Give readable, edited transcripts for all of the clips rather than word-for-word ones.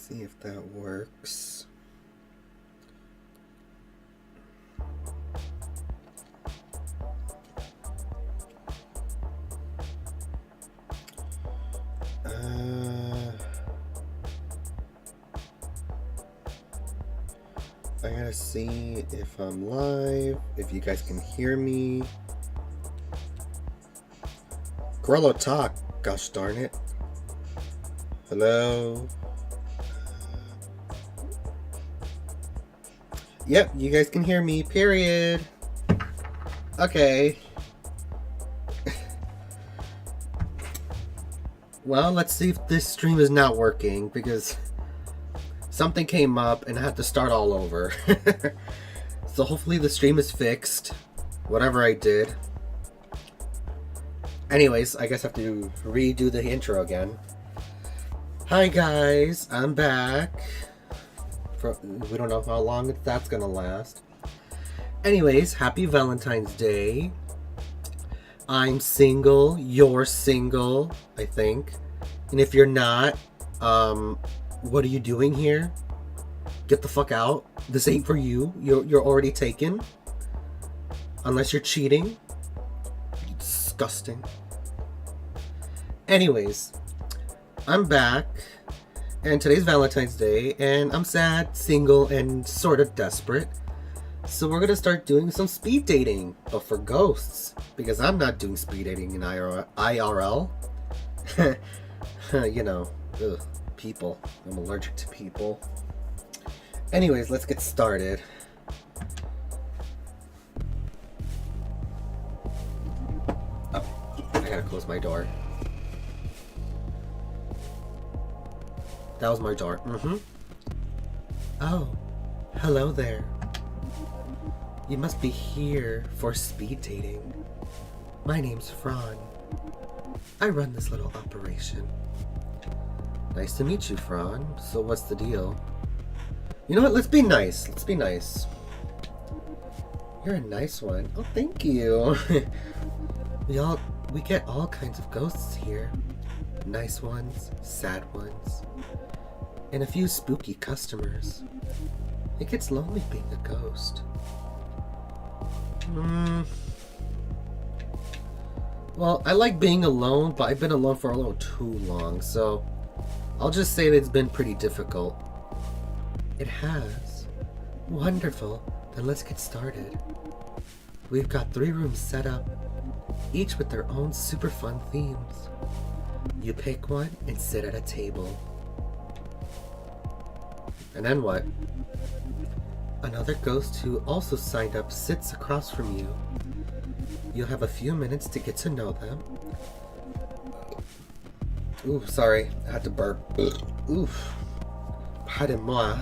See if that works. I gotta see if I'm live, if you guys can hear me. Grello talk, gosh darn it. Hello? Yep, you guys can hear me, period. Okay. Well, let's see if this stream is not working, because something came up and I had to start all over. So hopefully the stream is fixed, whatever I did. Anyways, I guess I have to redo the intro again. Hi guys, I'm back. We don't know how long that's gonna last. Anyways, happy Valentine's Day. I'm single, you're single, I think. And if you're not, what are you doing here? Get the fuck out. This ain't for you. You're already taken. Unless you're cheating. Disgusting. Anyways, I'm back. And today's Valentine's Day, and I'm sad, single, and sort of desperate. So we're gonna start doing some speed dating, but for ghosts, because I'm not doing speed dating in IRL. You know, ugh, people. I'm allergic to people. Anyways, let's get started. Oh, I gotta close my door. That was my door. Oh, hello there. You must be here for speed dating. My name's Fran. I run this little operation. Nice to meet you, Fran. So what's the deal? You know what? Let's be nice. Let's be nice. You're a nice one. Oh, thank you. We get all kinds of ghosts here. Nice ones, sad ones, and a few spooky customers. It gets lonely being a ghost. Well, I like being alone, but I've been alone for a little too long, so I'll just say that it's been pretty difficult. It has. Wonderful. Then let's get started. We've got 3 rooms set up, each with their own super fun themes. You pick one and sit at a table. And then what? Another ghost who also signed up sits across from you. You'll have a few minutes to get to know them. Ooh, sorry. I had to burp. Oof. Pardon-moi.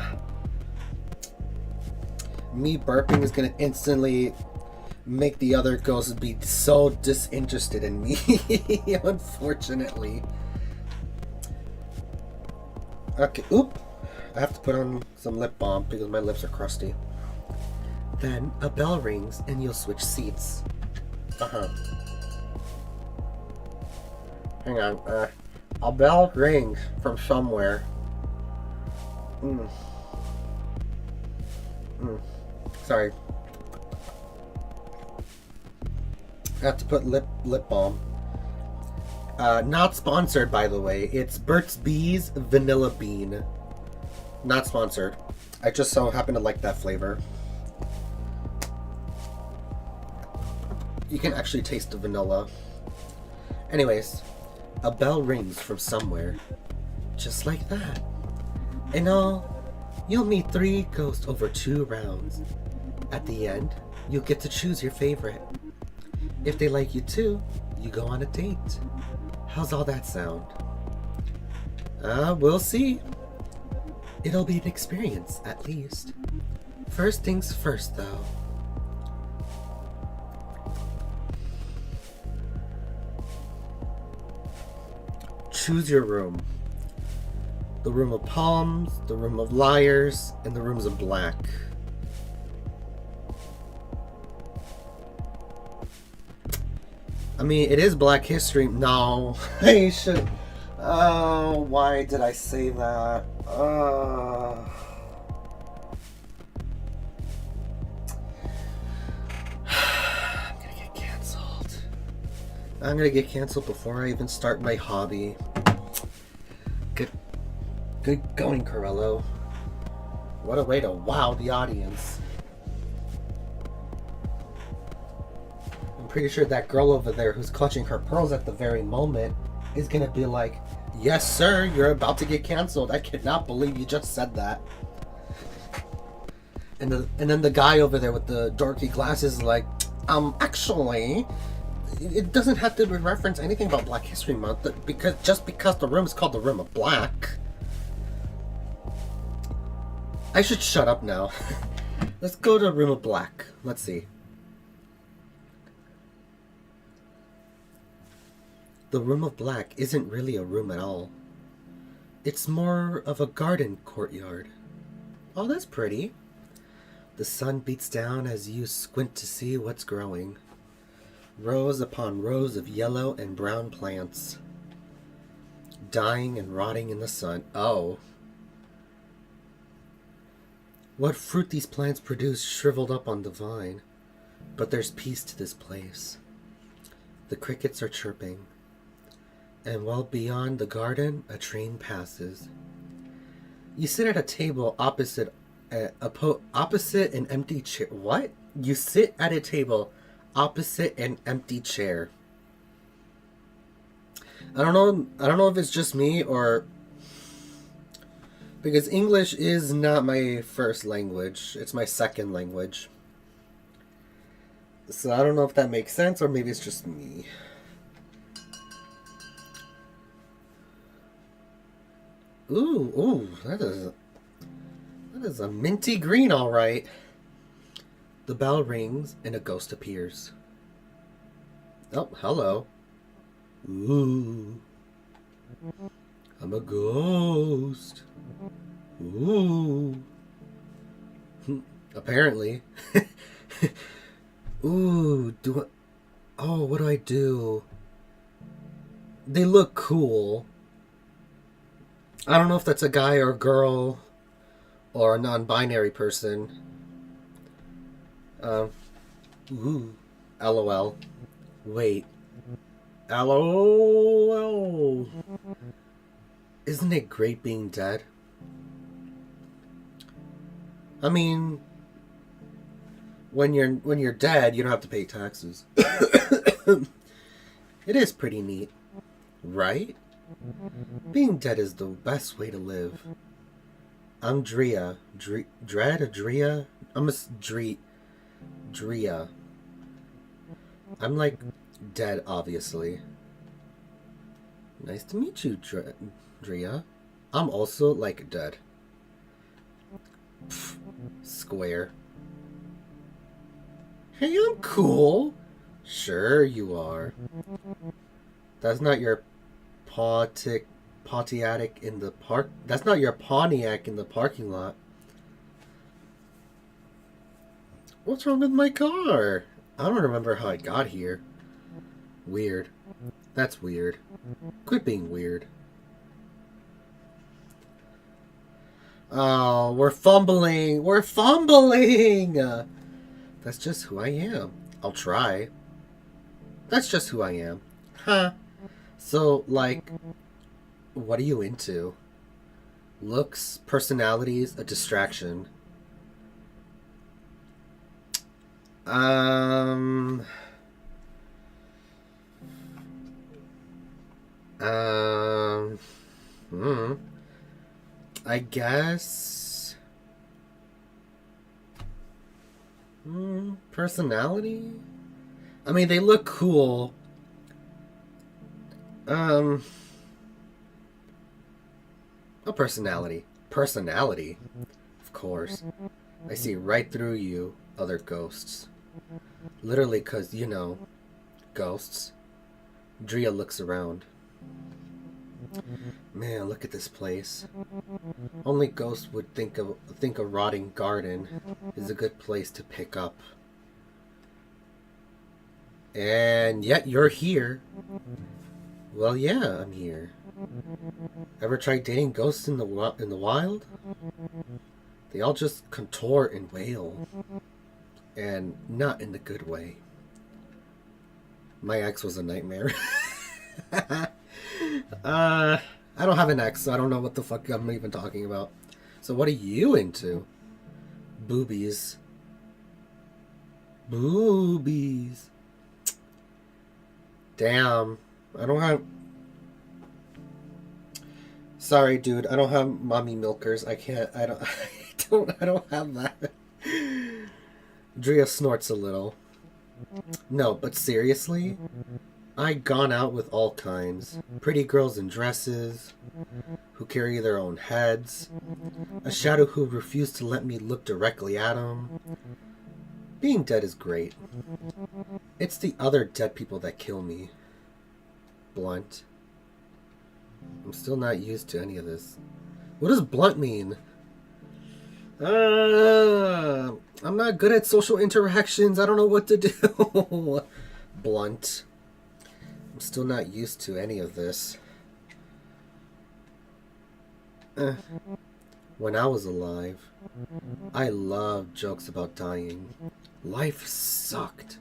Me burping is gonna instantly make the other ghosts be so disinterested in me. Unfortunately. Okay, oop. I have to put on some lip balm because my lips are crusty. Then a bell rings and you'll switch seats. Hang on. A bell rings from somewhere. Sorry. I have to put lip balm. Not sponsored, by the way. It's Burt's Bees Vanilla Bean. Not sponsored. I just so happen to like that flavor. You can actually taste the vanilla. Anyways, a bell rings from somewhere. Just like that. In all, you'll meet 3 ghosts over 2 rounds. At the end, you'll get to choose your favorite. If they like you too, you go on a date. How's all that sound? We'll see. It'll be an experience, at least. First things first, though. Choose your room. The room of palms, the room of liars, and the rooms of black. I mean, it is Black History. No, I should. Oh, why did I say that? I'm gonna get canceled. I'm gonna get canceled before I even start my hobby. Good going, Corello. What a way to wow the audience. I'm pretty sure that girl over there who's clutching her pearls at the very moment is gonna be like, yes, sir, you're about to get canceled. I cannot believe you just said that. And then the guy over there with the dorky glasses is like, actually, it doesn't have to reference anything about Black History Month, because the room is called the Room of Black. I should shut up now. Let's go to the Room of Black. Let's see. The Room of Black isn't really a room at all. It's more of a garden courtyard. Oh, that's pretty. The sun beats down as you squint to see what's growing. Rows upon rows of yellow and brown plants. Dying and rotting in the sun. Oh. What fruit these plants produce shriveled up on the vine. But there's peace to this place. The crickets are chirping. And well beyond the garden, a train passes. You sit at a table opposite an empty chair. What? You sit at a table opposite an empty chair. I don't know if it's just me or... Because English is not my first language. It's my second language. So I don't know if that makes sense or maybe it's just me. Ooh, that is a minty green, all right. The bell rings and a ghost appears. Oh, hello. Ooh. I'm a ghost. Ooh. Apparently. Ooh, what do I do? They look cool. I don't know if that's a guy or a girl or a non-binary person. Ooh. LOL. Wait. LOL. Isn't it great being dead? I mean, when you're dead, you don't have to pay taxes. It is pretty neat, right? Being dead is the best way to live. I'm Drea. Drea? I'm a Drea. I'm like dead, obviously. Nice to meet you, Drea. I'm also like dead. Pfft, square. Hey, I'm cool. Sure you are. That's not your Pontiac in the park. That's not your Pontiac in the parking lot. What's wrong with my car? I don't remember how I got here. Weird. That's weird. Quit being weird. Oh, we're fumbling. We're fumbling. That's just who I am. I'll try. That's just who I am. Huh. So, like, what are you into? Looks, personalities, a distraction. I guess... personality? I mean, they look cool. A personality. Personality? Of course. I see right through you, other ghosts. Literally, 'cause, you know, ghosts. Drea looks around. Man, look at this place. Only ghosts would think a rotting garden is a good place to pick up. And yet you're here. Well, yeah, I'm here. Ever tried dating ghosts in the wild? They all just contort and wail. And not in the good way. My ex was a nightmare. I don't have an ex, so I don't know what the fuck I'm even talking about. So what are you into? Boobies. Boobies. Damn. I don't have... Sorry, dude. I don't have mommy milkers. I can't... I don't have that. Drea snorts a little. No, but seriously? I gone out with all kinds. Pretty girls in dresses, who carry their own heads, a shadow who refused to let me look directly at him. Being dead is great. It's the other dead people that kill me. Blunt. I'm still not used to any of this. What does blunt mean? I'm not good at social interactions. I don't know what to do. Blunt. I'm still not used to any of this. When I was alive, I loved jokes about dying. Life sucked.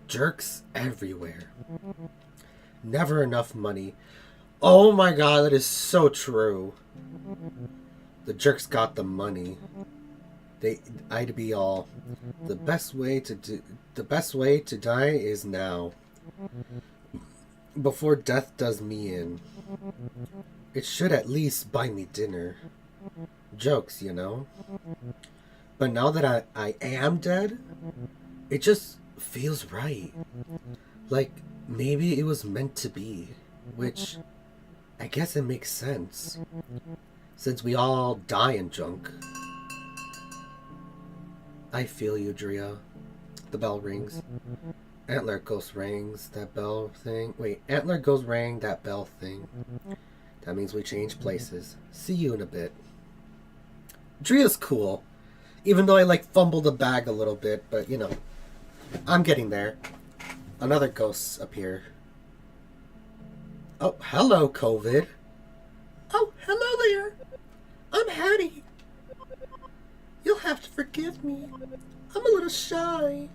Jerks everywhere. Never enough money. Oh my god, that is so true. The jerks got the money. I'd be all, the best way to die is now. Before death does me in. It should at least buy me dinner. Jokes, you know? But now that I am dead, it just feels right. Like, maybe it was meant to be. Which, I guess it makes sense. Since we all die in junk. I feel you, Drea. The bell rings. Antler ghost rings, that bell thing. Wait, antler goes rang, that bell thing. That means we change places. See you in a bit. Drea's cool. Even though I like fumbled the bag a little bit, but you know. I'm getting there. Another ghost appear. Oh, hello, COVID. Oh, hello there. I'm Hattie. You'll have to forgive me. I'm a little shy.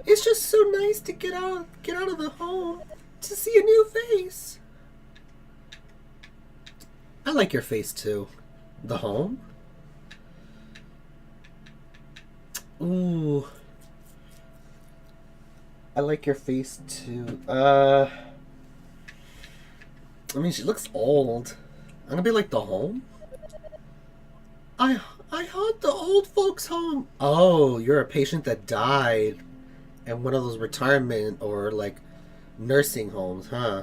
It's just so nice to get out of the home to see a new face. I like your face too. The home? Ooh. I like your face too. I mean, she looks old. I'm gonna be like the home? I haunt the old folks' home. Oh, you're a patient that died in one of those retirement or like nursing homes, huh?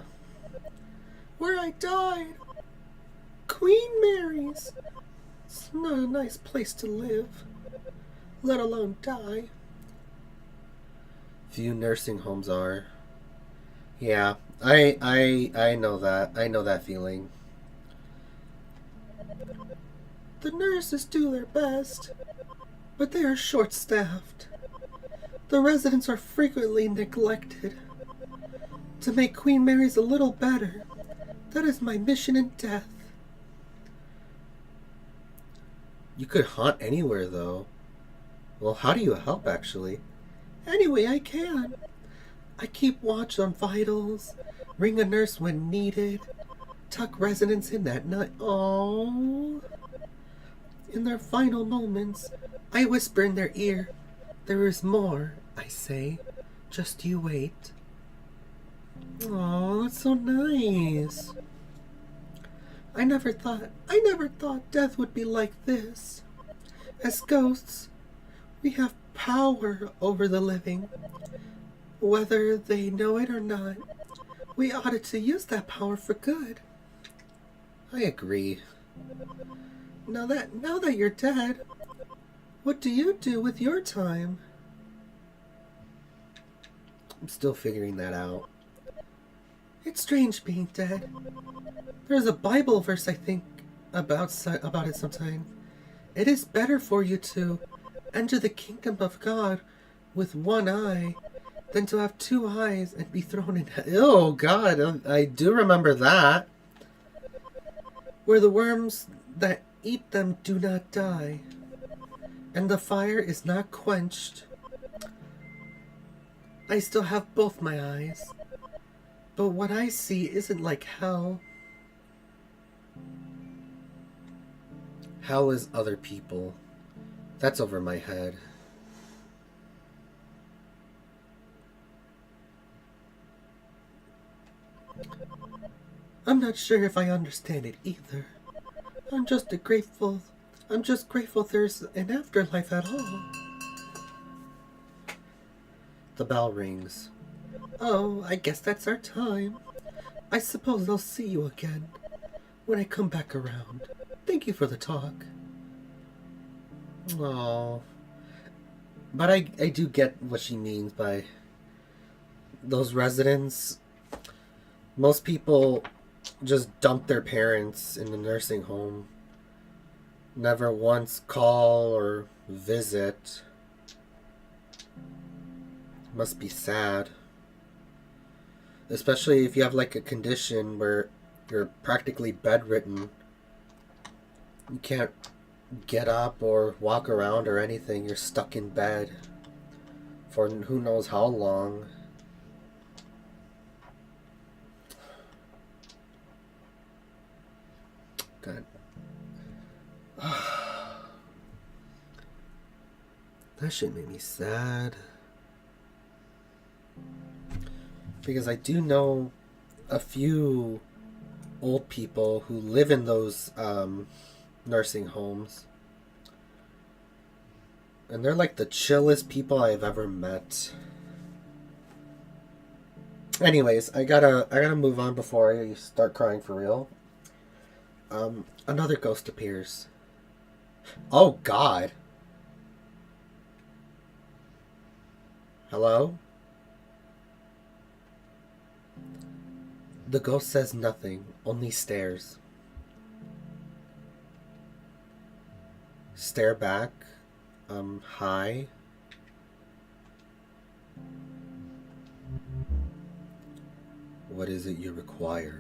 Where I died. Queen Mary's. It's not a nice place to live, let alone die. Few nursing homes are. Yeah, I know that. I know that feeling. The nurses do their best, but they are short-staffed. The residents are frequently neglected. To make Queen Mary's a little better, that is my mission in death. You could haunt anywhere, though. Well, how do you help, actually? Any way I can. I keep watch on vitals, ring a nurse when needed, tuck residents in at night. Oh. In their final moments, I whisper in their ear, there is more, I say. Just you wait. Oh, that's so nice. I never thought death would be like this. As ghosts, we have power over the living. Whether they know it or not, we ought to use that power for good. I agree. Now that you're dead, what do you do with your time? I'm still figuring that out. It's strange being dead. There's a Bible verse I think about it sometime. It is better for you to enter the kingdom of God with one eye than to have two eyes and be thrown in hell. Oh God, I do remember that. where the worms that eat them do not die, and the fire is not quenched. I still have both my eyes, but what I see isn't like hell. Hell is other people. That's over my head. I'm not sure if I understand it either. I'm just grateful there's an afterlife at all. The bell rings. Oh, I guess that's our time. I suppose I'll see you again when I come back around. Thank you for the talk. Oh, but I do get what she means by those residents. Most people just dump their parents in the nursing home. Never once call or visit. Must be sad. Especially if you have like a condition where you're practically bedridden. You can't get up or walk around or anything. You're stuck in bed for who knows how long. God. That shit made me sad. Because I do know a few old people who live in those nursing homes. And they're like the chillest people I've ever met. Anyways, I gotta move on before I start crying for real. Another ghost appears. Oh God. Hello? The ghost says nothing, only stares. Stare back. Hi. What is it you require?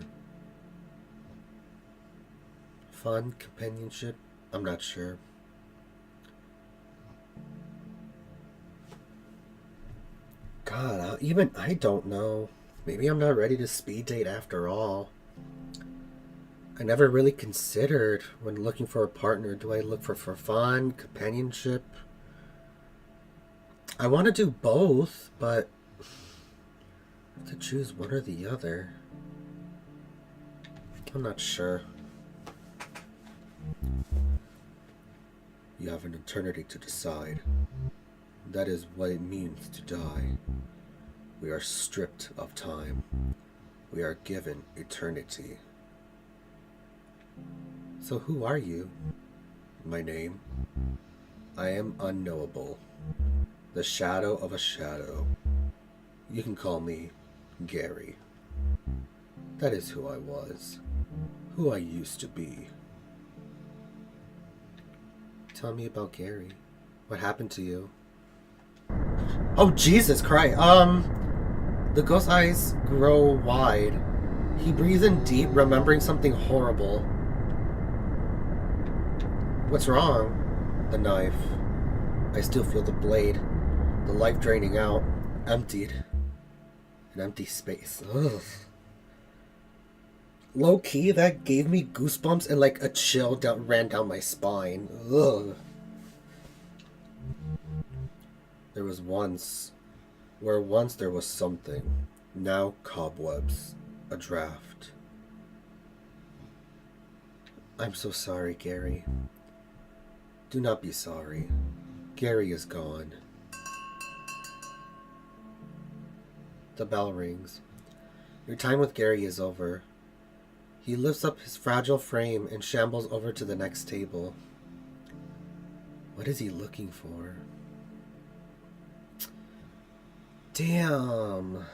Fun, companionship? I'm not sure. God, even I don't know. Maybe I'm not ready to speed date after all. I never really considered when looking for a partner. Do I look for fun, companionship? I want to do both, but I have to choose one or the other. I'm not sure. You have an eternity to decide. That is what it means to die. We are stripped of time. We are given eternity. So who are you? My name? I am unknowable. The shadow of a shadow. You can call me Gary. That is who I was. Who I used to be. Tell me about Gary. What happened to you? Oh, Jesus Christ. The ghost's eyes grow wide. He breathes in deep, remembering something horrible. What's wrong? The knife. I still feel the blade. The life draining out. Emptied. An empty space. Ugh. Low key, that gave me goosebumps and like a chill ran down my spine. Ugh. There was once there was something. Now cobwebs. A draft. I'm so sorry, Gary. Do not be sorry. Gary is gone. The bell rings. Your time with Gary is over. He lifts up his fragile frame and shambles over to the next table. What is he looking for? Damn.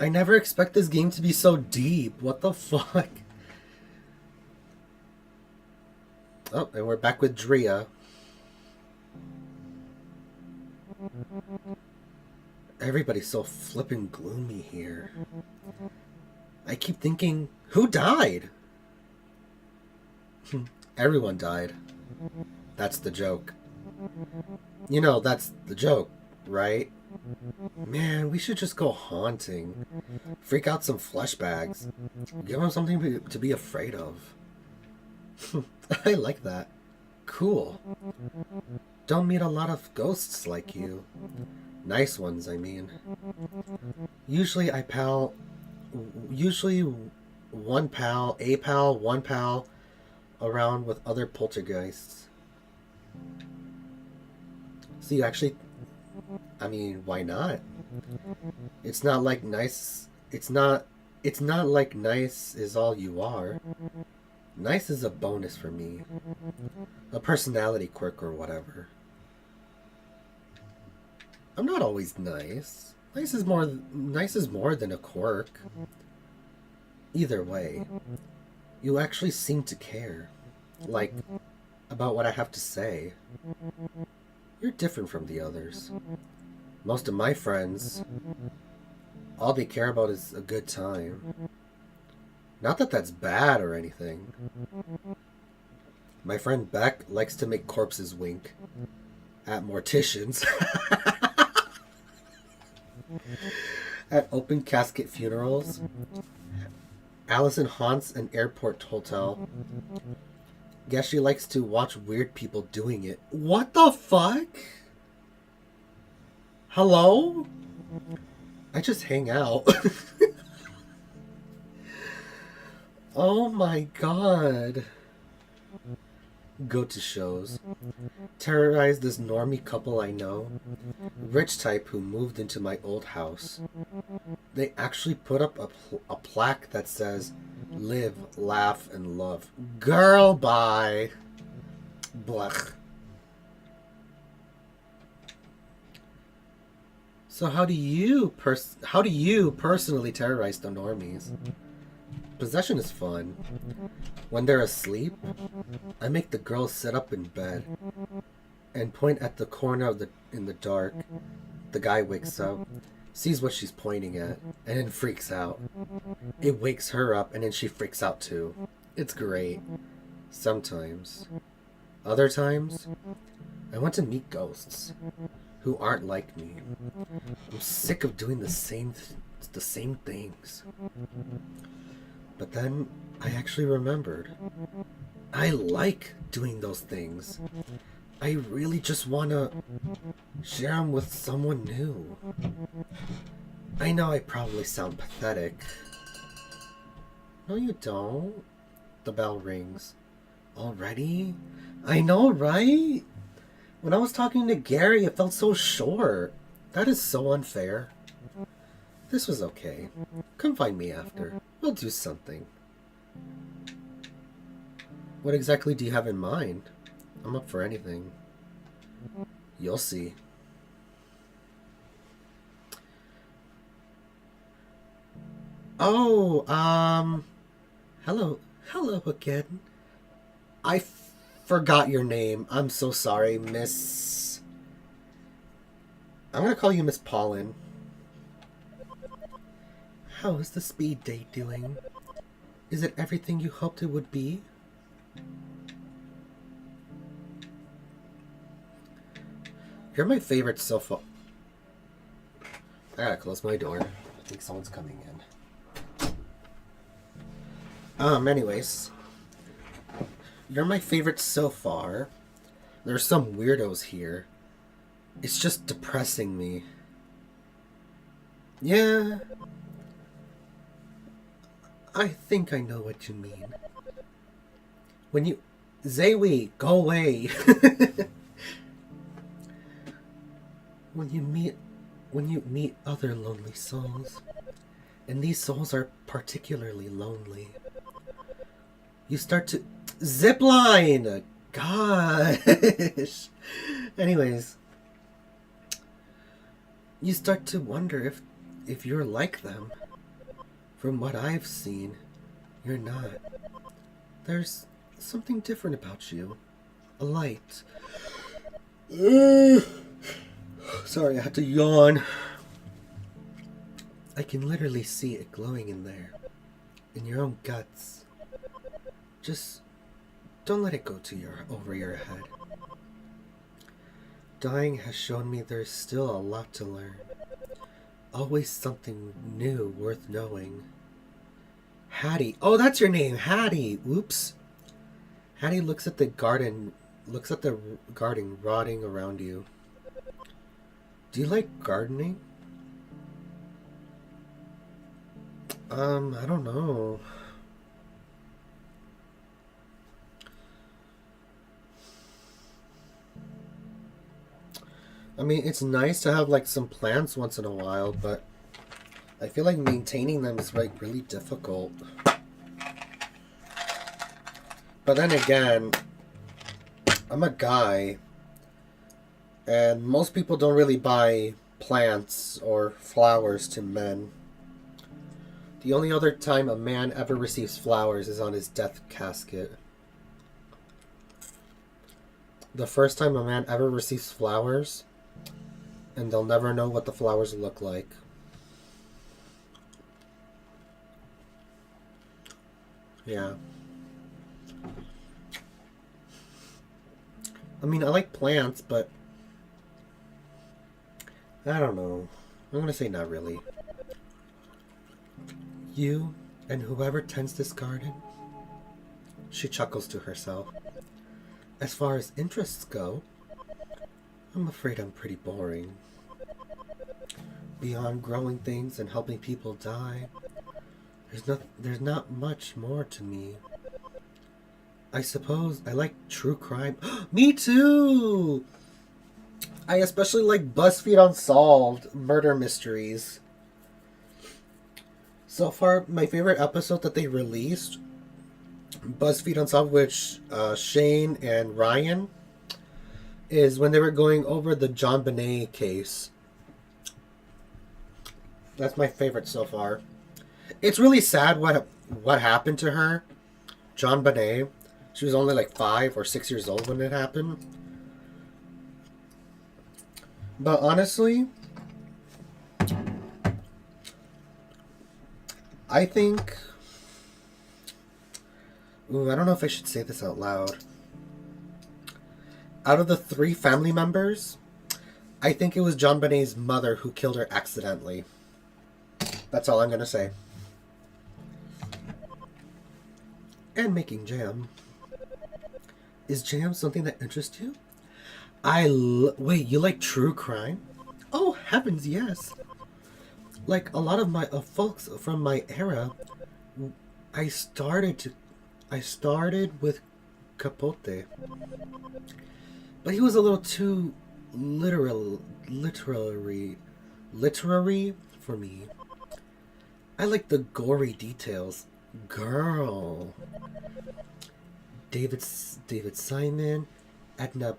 I never expect this game to be so deep. What the fuck? Oh, and we're back with Drea. Everybody's so flippin' gloomy here. I keep thinking, who died? Everyone died. That's the joke. You know, that's the joke, right? Man, we should just go haunting. Freak out some flesh bags. Give them something to be afraid of. I like that. Cool. Don't meet a lot of ghosts like you. Nice ones, I mean. Usually one pal around with other poltergeists. So you actually, I mean, why not? It's not like nice, it's not like nice is all you are. Nice is a bonus for me. A personality quirk or whatever. I'm not always nice. Nice is more than a quirk. Either way, you actually seem to care. Like, about what I have to say. You're different from the others. Most of my friends, all they care about is a good time. Not that that's bad or anything. My friend Beck likes to make corpses wink at morticians. At open casket funerals. Allison haunts an airport hotel. Guess she likes to watch weird people doing it. What the fuck? Hello? I just hang out. Oh my god. Go to shows. Terrorize this normie couple I know. Rich type who moved into my old house. They actually put up a plaque that says, live, laugh, and love. Girl, bye. Blech. So how do you personally terrorize the normies? Possession is fun. When they're asleep, I make the girls sit up in bed and point at the corner in the dark. The guy wakes up, sees what she's pointing at, and then freaks out. It wakes her up, and then she freaks out too. It's great. Sometimes. Other times, I want to meet ghosts who aren't like me. I'm sick of doing the same things. But then I actually remembered. I like doing those things. I really just want to share them with someone new. I know I probably sound pathetic. No, you don't. The bell rings. Already? I know, right? When I was talking to Gary, it felt so short. That is so unfair. This was okay. Come find me after. We'll do something. What exactly do you have in mind? I'm up for anything. You'll see. Oh, hello again. I forgot your name. I'm so sorry, Miss... I'm gonna call you Miss Pollen. How is the speed date doing? Is it everything you hoped it would be? You're my favorite so far. I gotta close my door. I think someone's coming in. Anyways. You're my favorite so far. There's some weirdos here. It's just depressing me. Yeah. I think I know what you mean. When you... Zawi, go away! When you meet other lonely souls, and these souls are particularly lonely, you start to... Zipline! Gosh! Anyways, you start to wonder if you're like them. From what I've seen, you're not. There's something different about you. A light. Sorry, I had to yawn. I can literally see it glowing in there. in your own guts. Just don't let it go over your head. Dying has shown me there's still a lot to learn. Always something new worth knowing. Hattie. Oh, that's your name, Hattie. Oops. Hattie looks at the garden rotting around you. Do you like gardening? I don't know. I mean, it's nice to have like some plants once in a while, but I feel like maintaining them is like really difficult. But then again, I'm a guy, and most people don't really buy plants or flowers to men. The only other time a man ever receives flowers is on his death casket. The first time a man ever receives flowers, and they'll never know what the flowers look like. Yeah. I mean, I like plants, but I don't know. I'm gonna say not really. You and whoever tends this garden, she chuckles to herself. As far as interests go, I'm afraid I'm pretty boring. Beyond growing things and helping people die, there's not much more to me. I suppose I like true crime. Me too! I especially like BuzzFeed Unsolved murder mysteries. So far, my favorite episode that they released, BuzzFeed Unsolved, which Shane and Ryan, is when they were going over the John Bonet case. That's my favorite so far. It's really sad what happened to her, John Bonet. She was only like 5 or 6 years old when it happened. But honestly, I think... Ooh, I don't know if I should say this out loud. Out of the 3 family members, I think it was John Bonet's mother who killed her accidentally. That's all I'm going to say. And making jam. Is jam something that interests you? Wait, you like true crime? Oh, heavens, yes. Like a lot of my folks from my era, I started with Capote. But he was a little too literary for me. I like the gory details. Girl. David Simon, Edna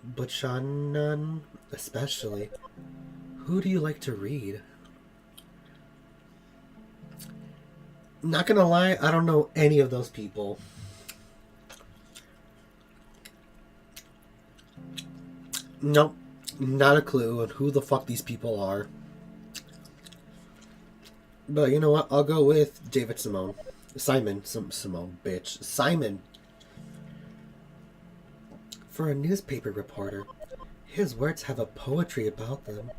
Buchanan, especially. Who do you like to read? Not gonna lie, I don't know any of those people. Nope, not a clue on who the fuck these people are. But you know what? I'll go with David Simone. Simon, bitch. Simon. For a newspaper reporter, his words have a poetry about them.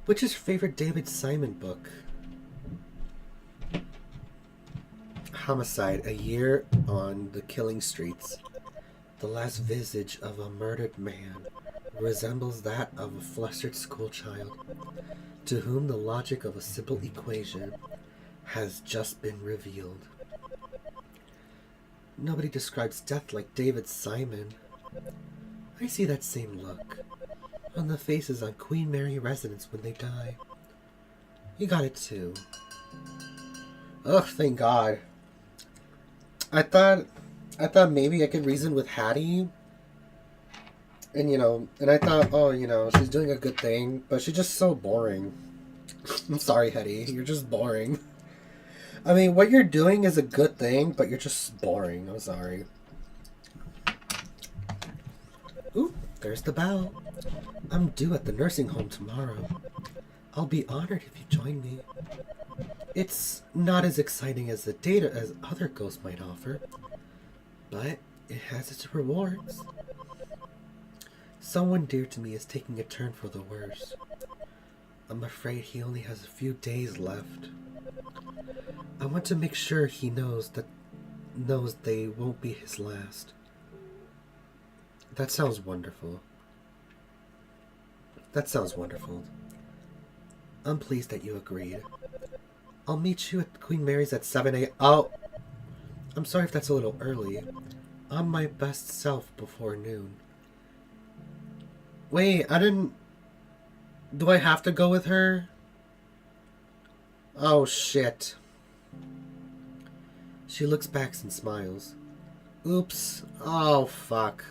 Which is your favorite David Simon book? Homicide, a year on the killing streets. The last visage of a murdered man resembles that of a flustered schoolchild, to whom the logic of a simple equation has just been revealed. Nobody describes death like David Simon. I see that same look on the faces on Queen Mary residents when they die. You got it too. Ugh, thank God. I thought maybe I could reason with Hattie. And I thought, oh, she's doing a good thing, but she's just so boring. I'm sorry, Hattie, you're just boring. I mean, what you're doing is a good thing, but you're just boring. I'm sorry. Ooh, there's the bell. I'm due at the nursing home tomorrow. I'll be honored if you join me. It's not as exciting as the data as other ghosts might offer, but it has its rewards. Someone dear to me is taking a turn for the worse. I'm afraid he only has a few days left. I want to make sure he knows they won't be his last. That sounds wonderful. That sounds wonderful. I'm pleased that you agreed. I'll meet you at Queen Mary's at 7 a.m. Oh, I'm sorry if that's a little early. I'm my best self before noon. Wait, do I have to go with her? Oh, shit. She looks back and smiles. Oops. Oh, fuck.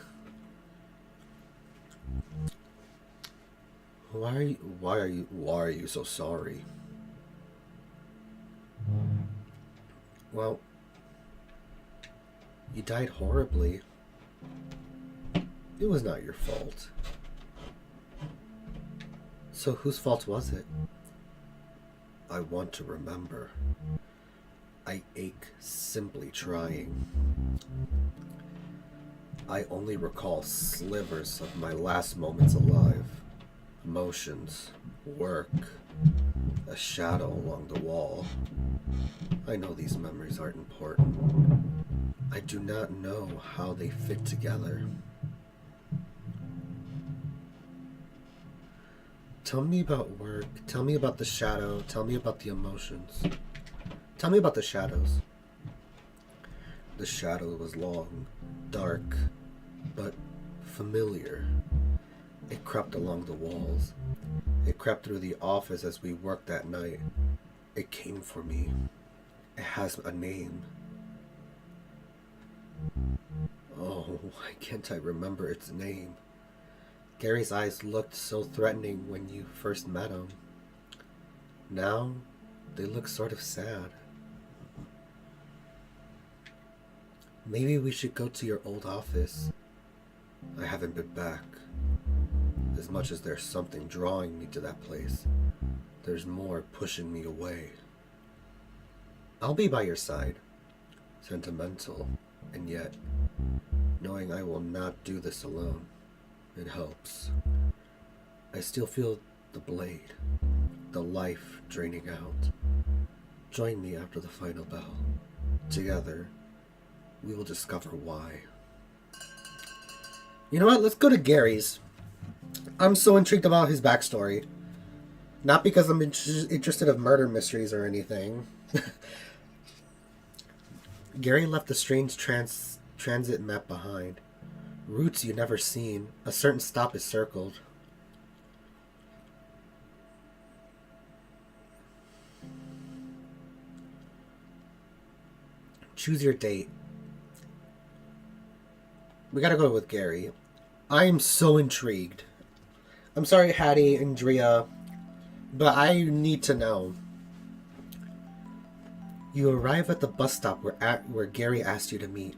Why are you so sorry? Well, you died horribly. It was not your fault. So whose fault was it? I want to remember. I ache simply trying. I only recall slivers of my last moments alive. Emotions, work, a shadow along the wall. I know these memories aren't important. I do not know how they fit together. Tell me about work. Tell me about the shadow. Tell me about the emotions. Tell me about the shadows. The shadow was long, dark, but familiar. It crept along the walls. It crept through the office as we worked that night. It came for me. It has a name. Oh, why can't I remember its name? Gary's eyes looked so threatening when you first met him. Now, they look sort of sad. Maybe we should go to your old office. I haven't been back. As much as there's something drawing me to that place, there's more pushing me away. I'll be by your side. Sentimental, and yet, knowing I will not do this alone, it helps. I still feel the blade, the life draining out. Join me after the final bell. Together, we will discover why. You know what? Let's go to Gary's. I'm so intrigued about his backstory. Not because I'm interested in murder mysteries or anything. Gary left a strange transit map behind. Routes you never seen. A certain stop is circled. Choose your date. We gotta go with Gary. I am so intrigued. I'm sorry, Hattie and Drea, but I need to know. You arrive at the bus stop where Gary asked you to meet.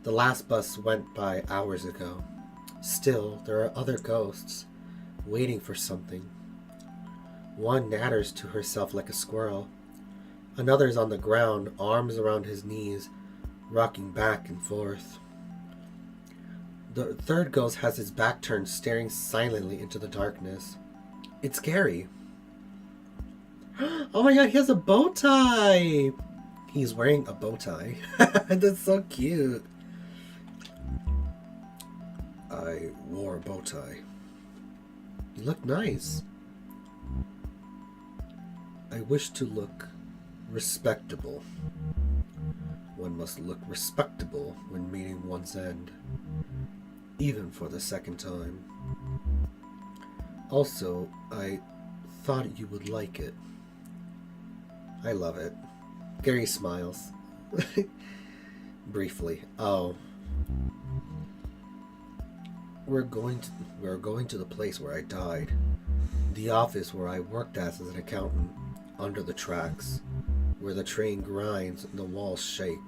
The last bus went by hours ago. Still, there are other ghosts waiting for something. One natters to herself like a squirrel. Another is on the ground, arms around his knees, rocking back and forth. The third ghost has his back turned, staring silently into the darkness. It's Gary. Oh my god, he has a bow tie! He's wearing a bow tie. That's so cute. I wore a bow tie. You look nice. I wish to look respectable. One must look respectable when meeting one's end, even for the second time. Also, I thought you would like it. I love it. Gary smiles. Briefly. Oh. We're going to the place where I died. The office where I worked as an accountant. Under the tracks. Where the train grinds and the walls shake.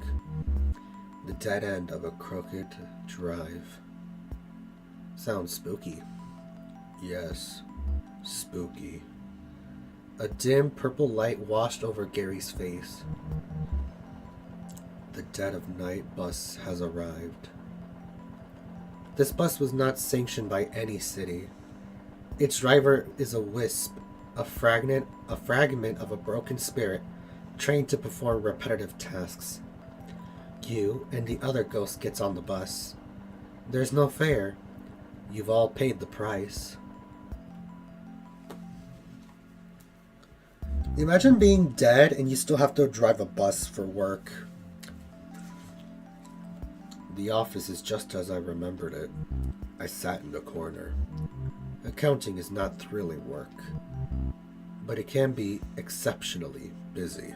The dead end of a crooked drive. Sounds spooky. Yes, spooky. A dim purple light washed over Gary's face. The dead of night bus has arrived. This bus was not sanctioned by any city. Its driver is a wisp, a fragment of a broken spirit trained to perform repetitive tasks. You and the other ghost gets on the bus. There's no fare. You've all paid the price. Imagine being dead and you still have to drive a bus for work. The office is just as I remembered it. I sat in the corner. Accounting is not thrilling work, but it can be exceptionally busy.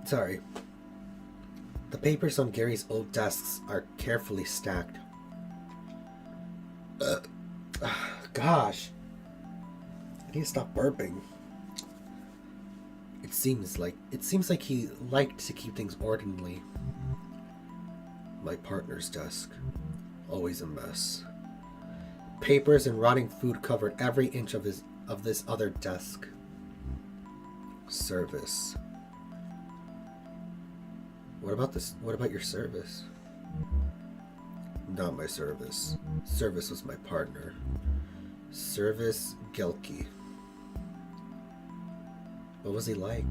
Sorry. The papers on Gary's old desks are carefully stacked. Gosh. I need to stop burping. It seems like he liked to keep things orderly. My partner's desk, always a mess. Papers and rotting food covered every inch of this other desk. Service. What about your service? Not my service. Service was my partner. Service Gelke. What was he like?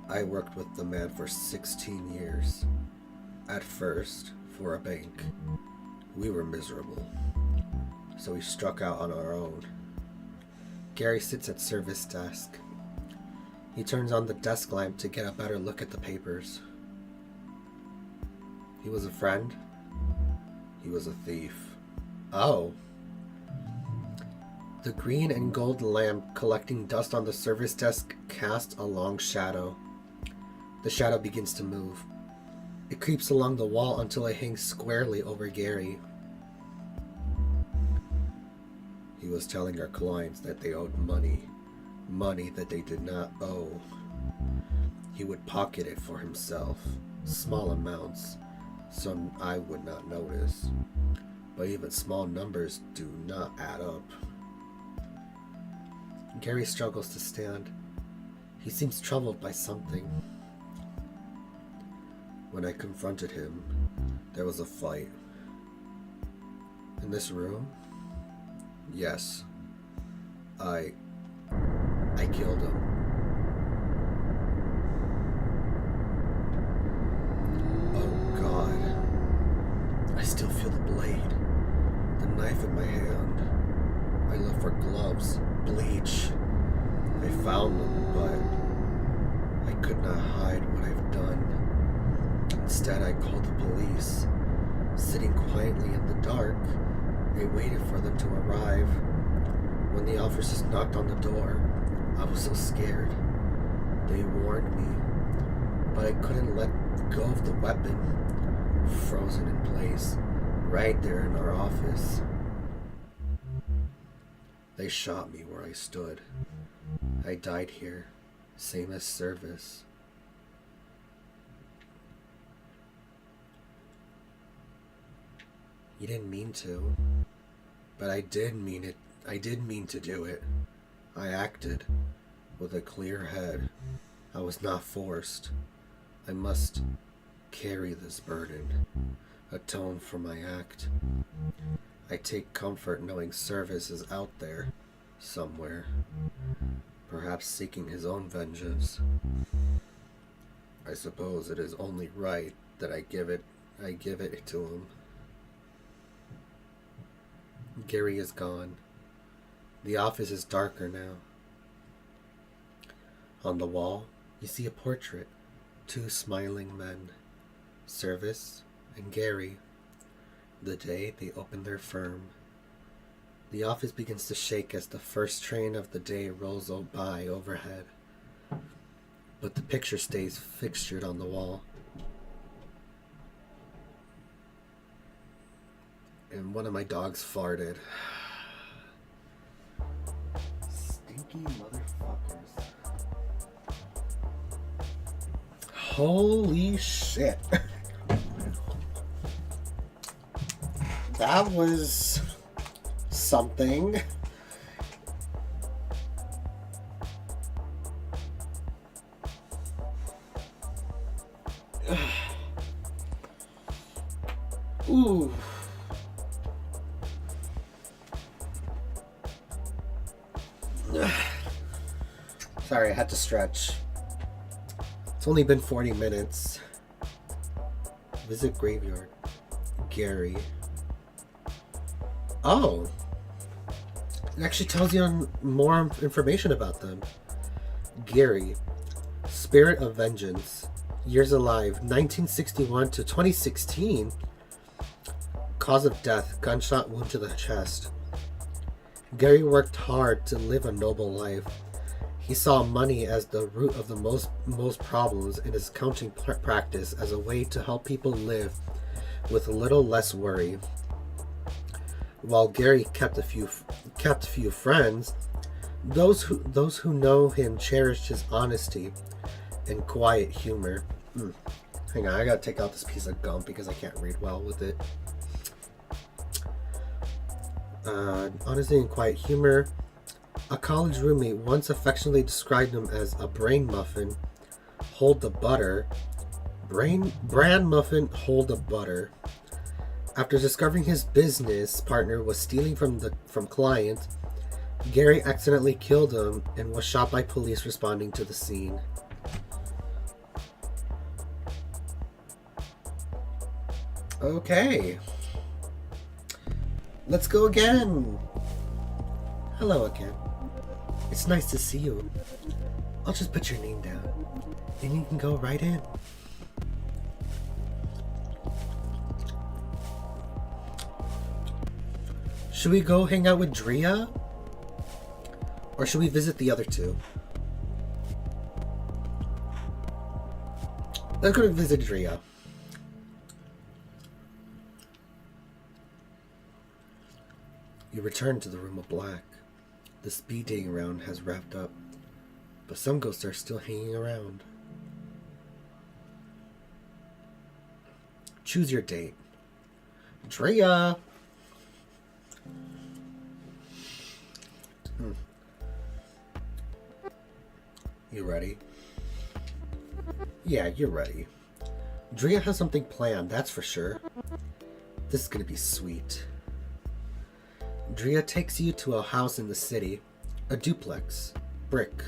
I worked with the man for 16 years. At first, for a bank. We were miserable. So we struck out on our own. Gary sits at service desk. He turns on the desk lamp to get a better look at the papers. He was a friend. He was a thief. Oh. The green and gold lamp collecting dust on the service desk casts a long shadow. The shadow begins to move. It creeps along the wall until it hangs squarely over Gary. He was telling our clients that they owed money that they did not owe. He would pocket it for himself, small amounts, so I would not notice. But even small numbers do not add up. Gary struggles to stand. He seems troubled by something. When I confronted him, there was a fight. In this room? Yes. I killed him. Oh God. I still feel the blade. The knife in my hand. I looked for gloves, bleach. I found them, but I could not hide what I've done. Instead, I called the police. Sitting quietly in the dark, I waited for them to arrive. When the officers knocked on the door, I was so scared. They warned me, but I couldn't let go of the weapon, frozen in place, right there in our office. They shot me where I stood. I died here, same as service. You didn't mean to, but I did mean it. I did mean to do it. I acted with a clear head. I was not forced. I must carry this burden, atone for my act. I take comfort knowing service is out there, somewhere, perhaps seeking his own vengeance. I suppose it is only right that I give it to him. Gary is gone. The office is darker now. On the wall, you see a portrait. 2 smiling men. Service and Gary. The day they open their firm. The office begins to shake as the first train of the day rolls by overhead. But the picture stays fixtured on the wall. And one of my dogs farted. Stinky motherfuckers. Holy shit. That was something. Ooh. Sorry, I had to stretch. It's only been 40 minutes. Visit graveyard. Gary. Oh. It actually tells you more information about them. Gary. Spirit of Vengeance. Years alive. 1961 to 2016. Cause of death. Gunshot wound to the chest. Gary worked hard to live a noble life. He saw money as the root of the most problems in his counting practice as a way to help people live with a little less worry. While Gary kept a few friends, those who know him cherished his honesty and quiet humor. Hang on, I gotta take out this piece of gum because I can't read well with it. Honesty and quiet humor. A college roommate once affectionately described him as a brain muffin. Hold the butter. Bran muffin, hold the butter. After discovering his business partner was stealing from clients, Gary accidentally killed him and was shot by police responding to the scene. Okay. Let's go again. Hello again. It's nice to see you. I'll just put your name down, and you can go right in. Should we go hang out with Drea? Or should we visit the other two? Let's go visit Drea. You return to the room of black. The speed dating round has wrapped up, but some ghosts are still hanging around. Choose your date. Drea! You ready? Yeah, you're ready. Drea has something planned, that's for sure. This is gonna be sweet. Drea takes you to a house in the city. A duplex. Brick.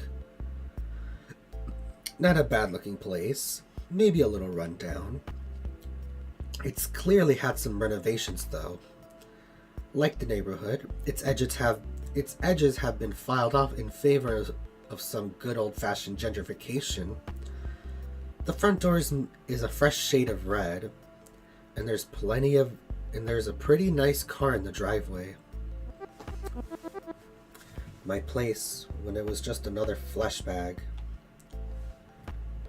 Not a bad looking place. Maybe a little run down. It's clearly had some renovations though. Like the neighborhood, its edges have been filed off in favor of some good old-fashioned gentrification. The front door is a fresh shade of red, and there's a pretty nice car in the driveway. My place, when it was just another flesh bag.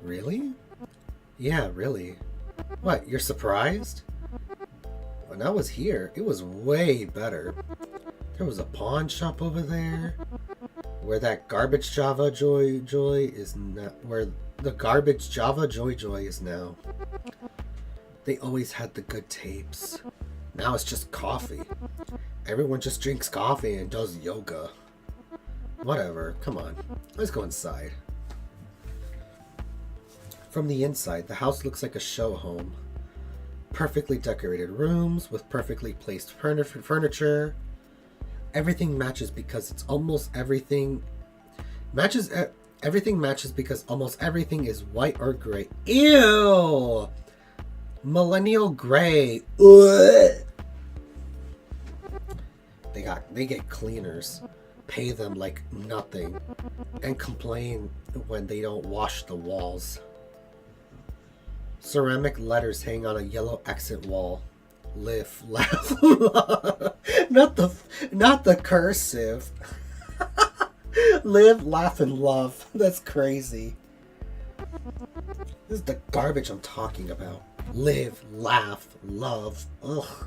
Really? Yeah, really. What, you're surprised? When I was here, it was way better. There was a pawn shop over there, where that garbage Java Joy is now. Where the garbage Java Joy is now. They always had the good tapes. Now it's just coffee. Everyone just drinks coffee and does yoga. Whatever, come on. Let's go inside. From the inside, the house looks like a show home. Perfectly decorated rooms with perfectly placed furniture. Everything matches because everything matches because almost everything is white or gray. Ew! Millennial gray. Ugh. They get cleaners, pay them like nothing, and complain when they don't wash the walls. Ceramic letters hang on a yellow accent wall. Live, laugh, love. Not the cursive. Live, laugh, and love. That's crazy. This is the garbage I'm talking about. Live, laugh, love. Ugh.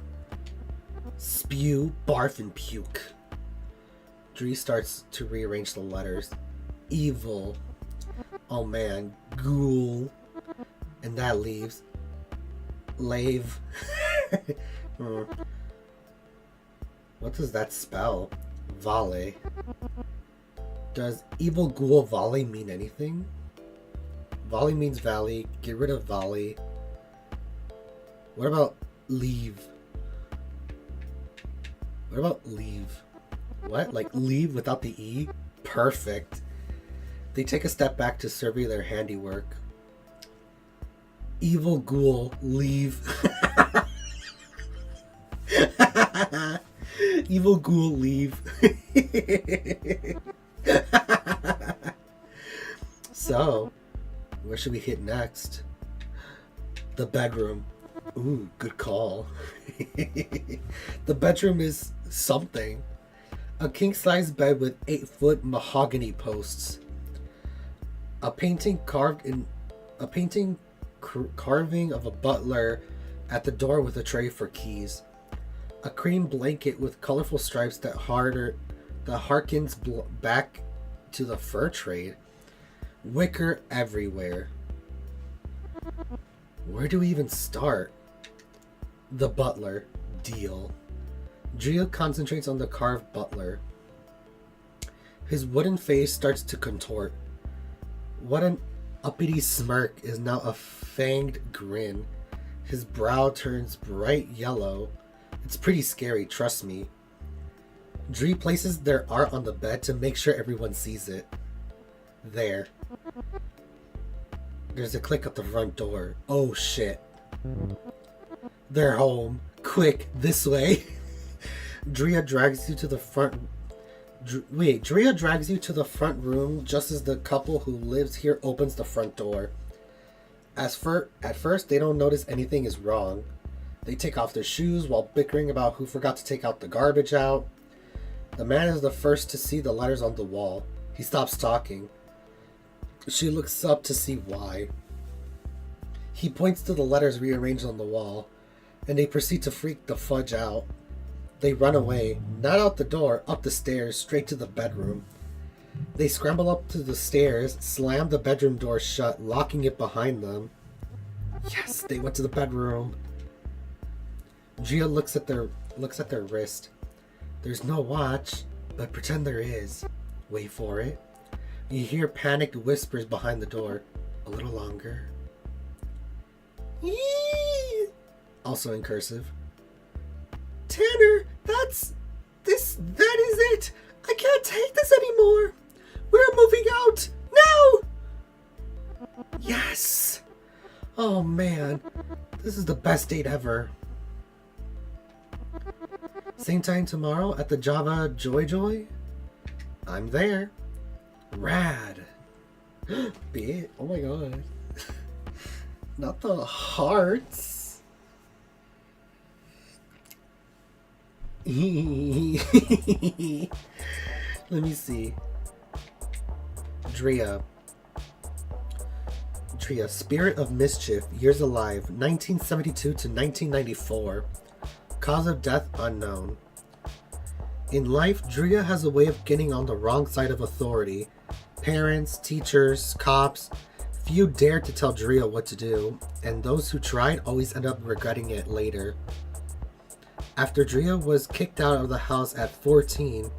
Spew, barf, and puke. Dree starts to rearrange the letters. Evil. Oh man. Ghoul. And that leaves. Lave. What does that spell? Vale. Does evil ghoul Vale mean anything? Vale means valley. Get rid of Vale. What about leave? What about leave? What? Like leave without the E? Perfect. They take a step back to survey their handiwork. Evil ghoul, leave. Evil ghoul, leave. So, where should we hit next? The bedroom. Ooh, good call. The bedroom is something. A king-size bed with 8-foot mahogany posts. A painting carving of a butler at the door with a tray for keys. A cream blanket with colorful stripes that harkens back to the fur trade. Wicker everywhere. Where do we even start? The butler. Deal. Drea concentrates on the carved butler. His wooden face starts to contort. What an uppity smirk is now a fanged grin. His brow turns bright yellow. It's pretty scary, trust me. Drea places their art on the bed to make sure everyone sees it. There. There's a click at the front door. Oh shit. They're home. Quick, this way. Drea drags you to the front. Drea drags you to the front room just as the couple who lives here opens the front door. At first, they don't notice anything is wrong. They take off their shoes while bickering about who forgot to take out the garbage out. The man is the first to see the letters on the wall. He stops talking. She looks up to see why. He points to the letters rearranged on the wall, and they proceed to freak the fudge out. They run away, not out the door, up the stairs, straight to the bedroom. They scramble up to the stairs, slam the bedroom door shut, locking it behind them. Yes, they went to the bedroom. Drea looks at their wrist. There's no watch, but pretend there is. Wait for it. You hear panicked whispers behind the door. A little longer. Yee! Also in cursive. Tanner, that is it. I can't take this anymore. We're moving out now. Yes. Oh man, this is the best date ever. Same time tomorrow at the Java Joy. I'm there. Rad. Bitch. Oh my god. Not the hearts. Let me see. Drea, Spirit of Mischief, Years Alive, 1972 to 1994. Cause of death unknown. In life, Drea has a way of getting on the wrong side of authority. Parents, teachers, cops, few dare to tell Drea what to do, and those who tried always end up regretting it later. After Drea was kicked out of the house at 14,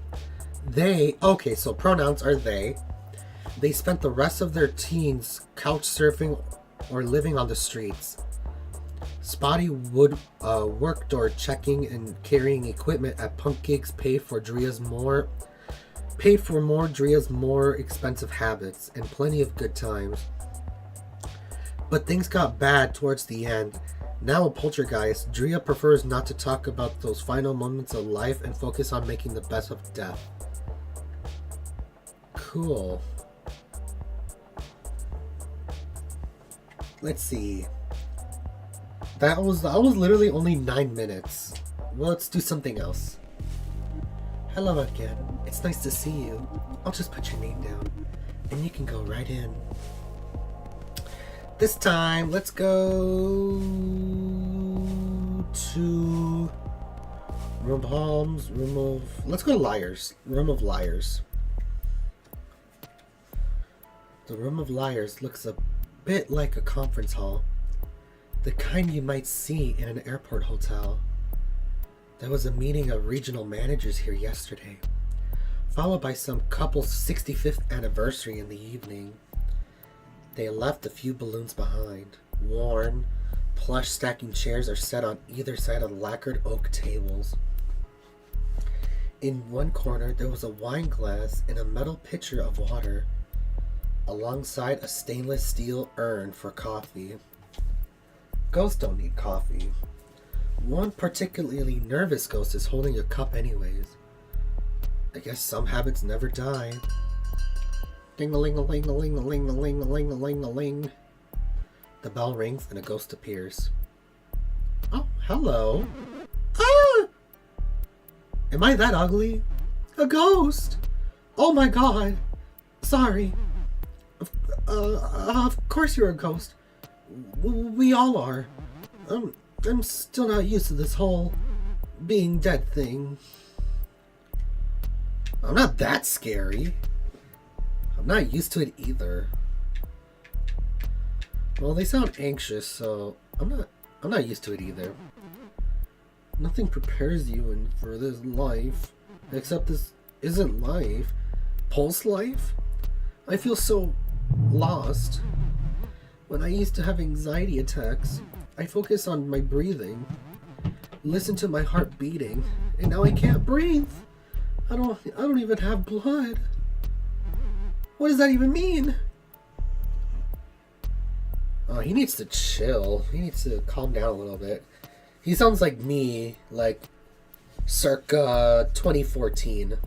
so pronouns are they spent the rest of their teens couch surfing or living on the streets. Spotty wood work door checking and carrying equipment at punk gigs paid for more Drea's more expensive habits and plenty of good times. But things got bad towards the end. Now a poltergeist, Drea prefers not to talk about those final moments of life and focus on making the best of death. Cool. Let's see. That was literally only 9 minutes. Well, let's do something else. Hello again. It's nice to see you. I'll just put your name down, and you can go right in. This time, let's go to let's go to Liars. Room of Liars. The Room of Liars looks a bit like a conference hall. The kind you might see in an airport hotel. There was a meeting of regional managers here yesterday, followed by some couple's 65th anniversary in the evening. They left a few balloons behind, worn, Plush stacking chairs are set on either side of lacquered oak tables. In one corner, there was a wine glass and a metal pitcher of water, alongside a stainless steel urn for coffee. Ghosts don't need coffee. One particularly nervous ghost is holding a cup anyways. I guess some habits never die. Ding-a-ling-a-ling-a-ling-a-ling-a-ling-a-ling-a-ling-a-ling. The bell rings and a ghost appears. Oh, hello. Ah! Am I that ugly? A ghost! Oh my god! Sorry. Of course you're a ghost. We all are. I'm still not used to this whole being dead thing. I'm not that scary. I'm not used to it either. Well, they sound anxious, so I'm not used to it either. Nothing prepares you for this life, except this isn't life. Pulse life? I feel so lost. When I used to have anxiety attacks, I focus on my breathing, listen to my heart beating, and now I can't breathe. I don't even have blood. What does that even mean? Oh, he needs to chill. He needs to calm down a little bit. He sounds like me, like circa 2014.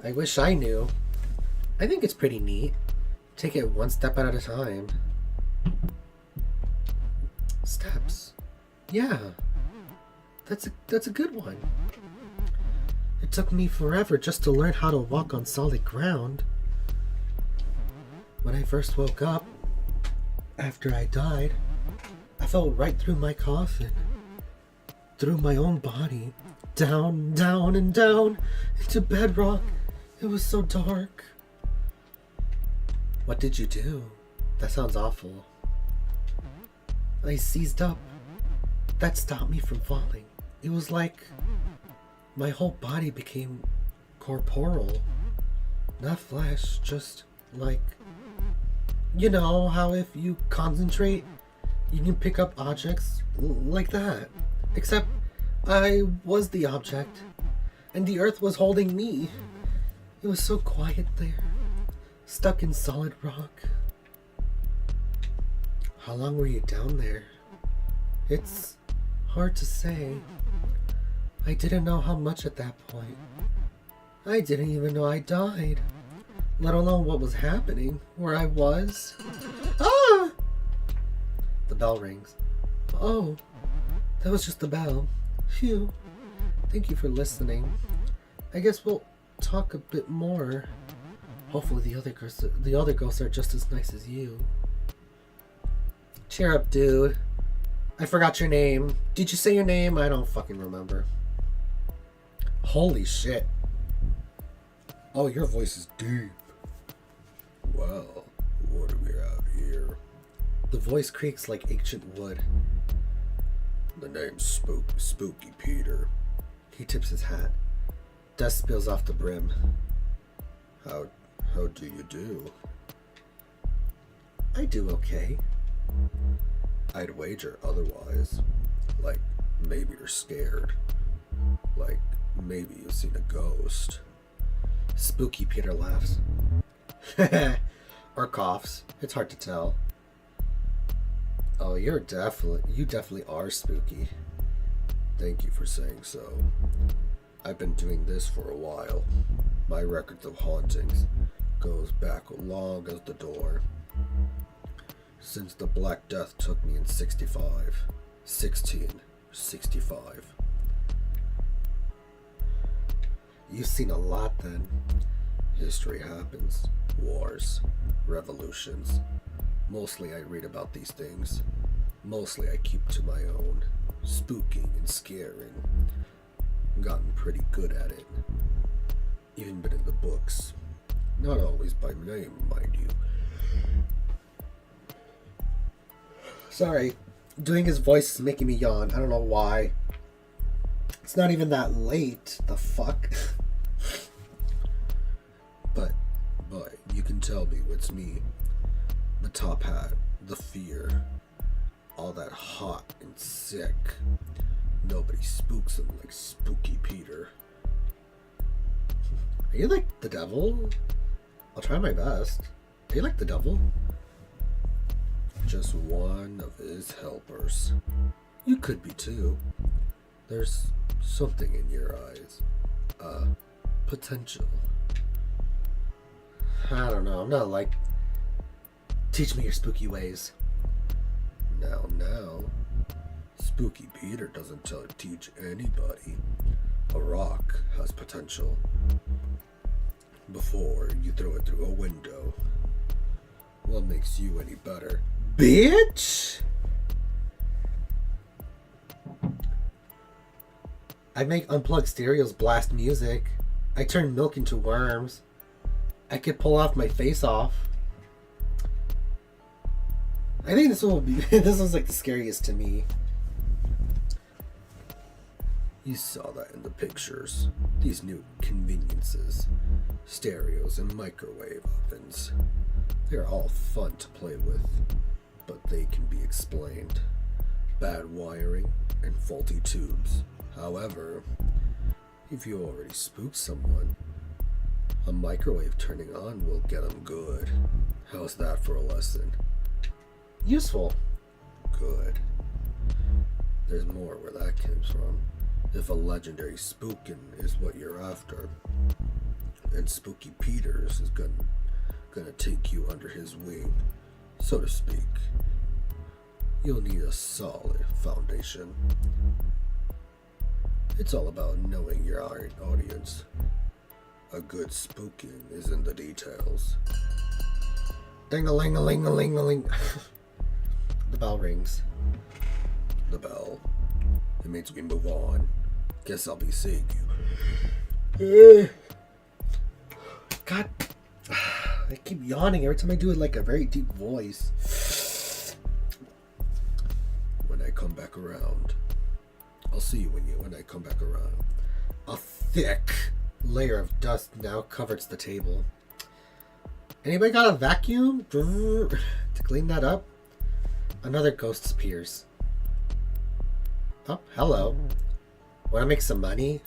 I wish I knew. I think it's pretty neat. Take it one step at a time. Steps. Yeah. That's a good one. It took me forever just to learn how to walk on solid ground. When I first woke up, after I died, I fell right through my coffin. Through my own body. Down, down, and down into bedrock. It was so dark. What did you do? That sounds awful. I seized up. That stopped me from falling. It was like my whole body became corporeal. Not flesh, just like... You know how if you concentrate, you can pick up objects like that. Except I was the object, and the earth was holding me. It was so quiet there, stuck in solid rock. How long were you down there? It's hard to say. I didn't know how much at that point. I didn't even know I died, let alone what was happening, where I was. Ah! The bell rings. Oh, that was just the bell. Phew. Thank you for listening. I guess we'll talk a bit more. Hopefully the other ghosts are just as nice as you. Cheer up, dude. I forgot your name. Did you say your name? I don't fucking remember. Holy shit. Oh, your voice is deep. Well, what do we have here? The voice creaks like ancient wood. The name's Spooky Peter. He tips his hat. Dust spills off the brim. How do you do? I do okay. I'd wager otherwise. Like, maybe you're scared. Like, maybe you've seen a ghost. Spooky Peter laughs. Or coughs. It's hard to tell. Oh, you definitely are spooky. Thank you for saying so. I've been doing this for a while. My records of hauntings goes back long as the door. Since the Black Death took me in 1665. You've seen a lot then. History happens. Wars. Revolutions. Mostly I read about these things. Mostly I keep to my own. Spooking and scaring. Gotten pretty good at it. Even been in the books. Not always by name, mind you. Sorry. Doing his voice is making me yawn. I don't know why. It's not even that late. The fuck? But you can tell me what's me. The top hat. The fear. all that hot and sick. Nobody spooks him like Spooky Peter. Are you like the devil? I'll try my best. Are you like the devil? Just one of his helpers. You could be too. There's something in your eyes. Potential. I don't know. I'm not like... Teach me your spooky ways. Now. Spooky Peter doesn't teach anybody. A rock has potential. Before you throw it through a window. What makes you any better? Bitch! I make unplugged stereos blast music. I turn milk into worms. I could pull off my face off. I think this will be... this was like the scariest to me. You saw that in the pictures. These new conveniences. Stereos and microwave ovens. They're all fun to play with. But they can be explained. Bad wiring and faulty tubes. However, if you already spooked someone, a microwave turning on will get them good. How's that for a lesson? Useful. Good. There's more where that comes from. If a legendary spookin' is what you're after, and Spooky Peters is gonna take you under his wing, so to speak, you'll need a solid foundation. It's all about knowing your audience. A good spooking is in the details. Ding-a-ling-a-ling-a-ling-a-ling. The bell rings. The bell. It means we move on. Guess I'll be seeing you. God. I keep yawning every time I do it like a very deep voice. When I come back around. I'll see you when I come back around. A thick layer of dust now covers the table. Anybody got a vacuum to clean that up? Another ghost appears. Oh, hello. Want to make some money?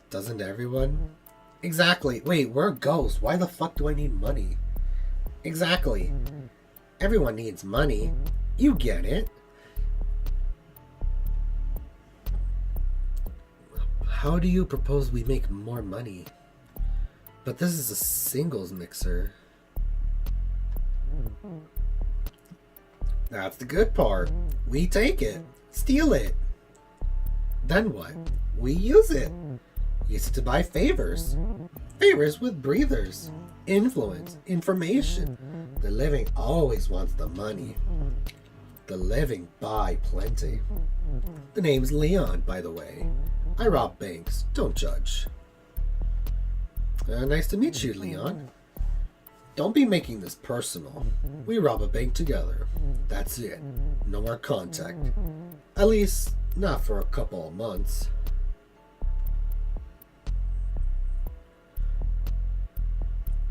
Doesn't everyone? Exactly. Wait, we're ghosts. Why the fuck do I need money? Exactly. Everyone needs money. You get it. How do you propose we make more money? But this is a singles mixer. That's the good part. We take it. Steal it. Then what? We use it. Use it to buy favors. Favors with breathers. Influence. Information. The living always wants the money. The living buy plenty. The name's Leon, by the way. I rob banks. Don't judge. Nice to meet you, Leon. Don't be making this personal. We rob a bank together. That's it. No more contact. At least, not for a couple of months.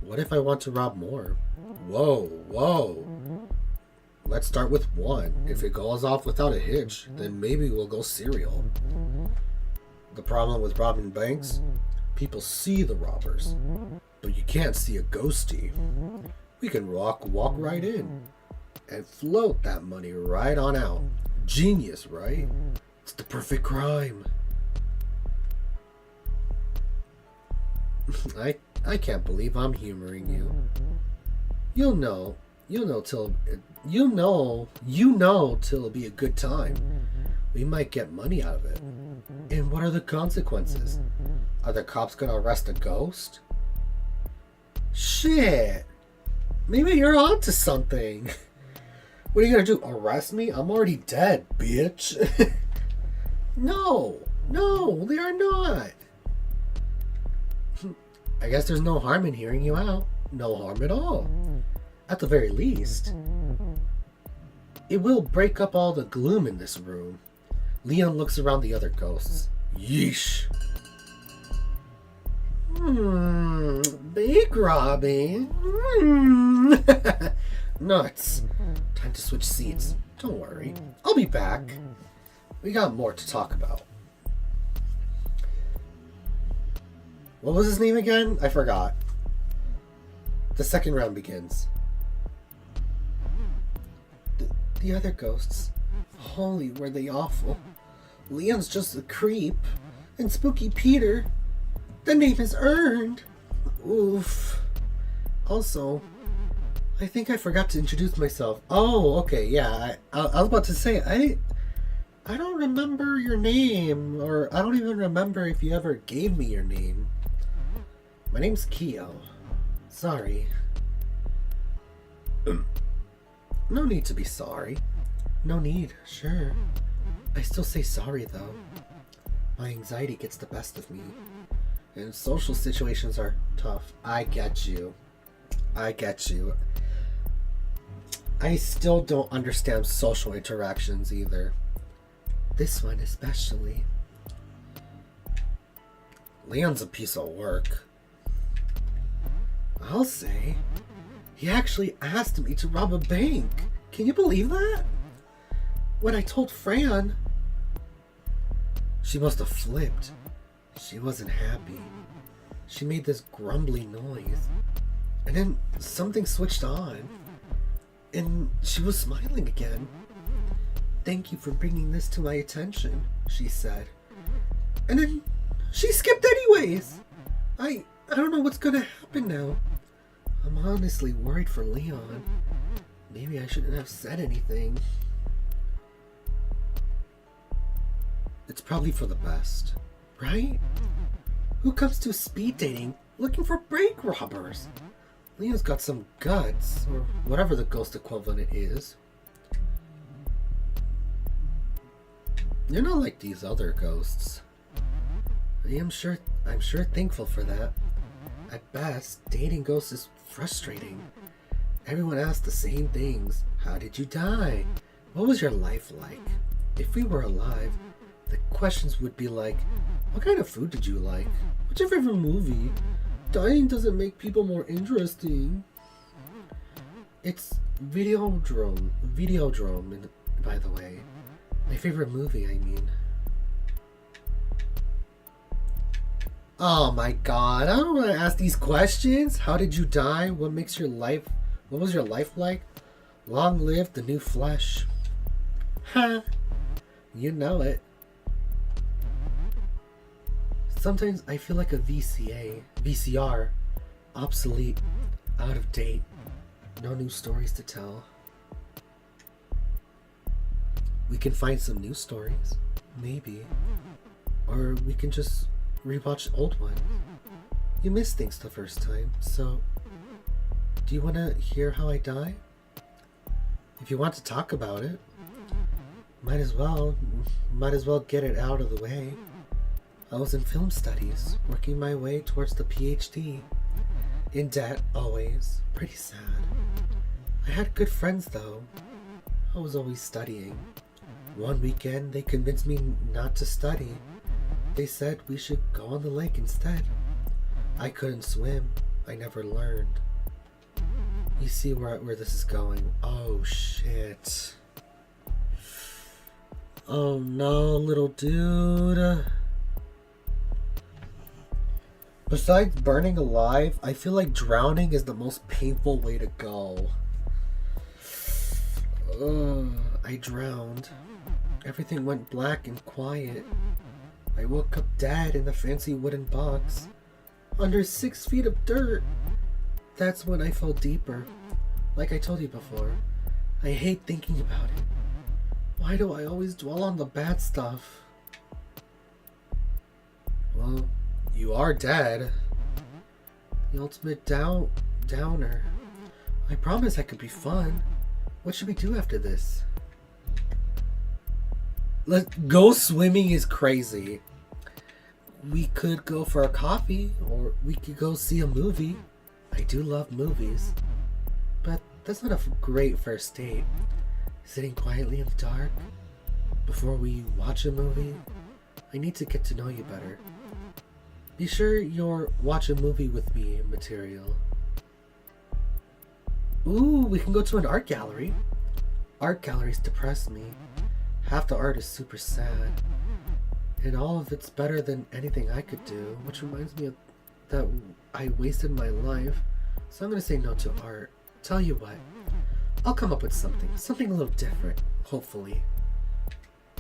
What if I want to rob more? Whoa. Let's start with one. If it goes off without a hitch, then maybe we'll go serial. The problem with robbing banks? People see the robbers, but you can't see a ghostie. We can walk right in and float that money right on out. Genius, right? It's the perfect crime. I can't believe I'm humoring you. You'll know till it'll be a good time. We might get money out of it. And what are the consequences? Are the cops gonna arrest a ghost? Shit. Maybe you're onto something. What are you gonna do? Arrest me? I'm already dead, bitch. No, they are not. I guess there's no harm in hearing you out. No harm at all. At the very least. It will break up all the gloom in this room. Leon looks around the other ghosts. Yeesh. Big robbing. Nuts. Time to switch seats. Don't worry. I'll be back. We got more to talk about. What was his name again? I forgot. The second round begins. The other ghosts. Holy, were they awful. Leon's just a creep. And Spooky Peter. The name is earned. Oof. Also, I think I forgot to introduce myself. Oh, okay, yeah. I was about to say, I don't remember your name. Or I don't even remember if you ever gave me your name. My name's Keo. Sorry. No need to be sorry. No need, sure. I still say sorry though. My anxiety gets the best of me. And social situations are tough. I get you. I still don't understand social interactions either. This one especially. Leon's a piece of work. I'll say. He actually asked me to rob a bank. Can you believe that? When I told Fran, she must have flipped. She wasn't happy. She made this grumbly noise. And then something switched on. And she was smiling again. Thank you for bringing this to my attention, she said. And then she skipped anyways. I don't know what's gonna happen now. I'm honestly worried for Leon. Maybe I shouldn't have said anything. It's probably for the best, right? Who comes to speed dating looking for bank robbers? Leon's got some guts, or whatever the ghost equivalent is. You're not like these other ghosts. I'm sure thankful for that. At best, dating ghosts is frustrating. Everyone asks the same things. How did you die? What was your life like? If we were alive, the questions would be like, what kind of food did you like? What's your favorite movie? Dying doesn't make people more interesting. It's Videodrome, by the way. My favorite movie, I mean. Oh my god, I don't want to ask these questions. How did you die? What was your life like? Long live the new flesh. Ha! You know it. Sometimes I feel like a VCR. Obsolete. Out of date. No new stories to tell. We can find some new stories. Maybe. Or we can just rewatch old ones. You missed things the first time, so do you want to hear how I die? If you want to talk about it, might as well get it out of the way. I was in film studies, working my way towards the PhD. In debt, always. Pretty sad. I had good friends though. I was always studying. One weekend, they convinced me not to study. They said we should go on the lake instead. I couldn't swim. I never learned. You see where this is going. Oh shit. Oh no, little dude. Besides burning alive, I feel like drowning is the most painful way to go. I drowned. Everything went black and quiet. I woke up dead in a fancy wooden box, under 6 feet of dirt. That's when I fell deeper. Like I told you before, I hate thinking about it. Why do I always dwell on the bad stuff? Well, you are dead. The ultimate downer. I promise I could be fun. What should we do after this? Let's go swimming is crazy. We could go for a coffee, or we could go see a movie. I do love movies. But that's not a great first date. Sitting quietly in the dark before we watch a movie. I need to get to know you better. Be sure you're watch a movie with me material. Ooh, we can go to an art gallery. Art galleries depress me. Half the art is super sad. And all of it's better than anything I could do, which reminds me of that I wasted my life. So I'm gonna say no to art. Tell you what, I'll come up with something a little different, hopefully.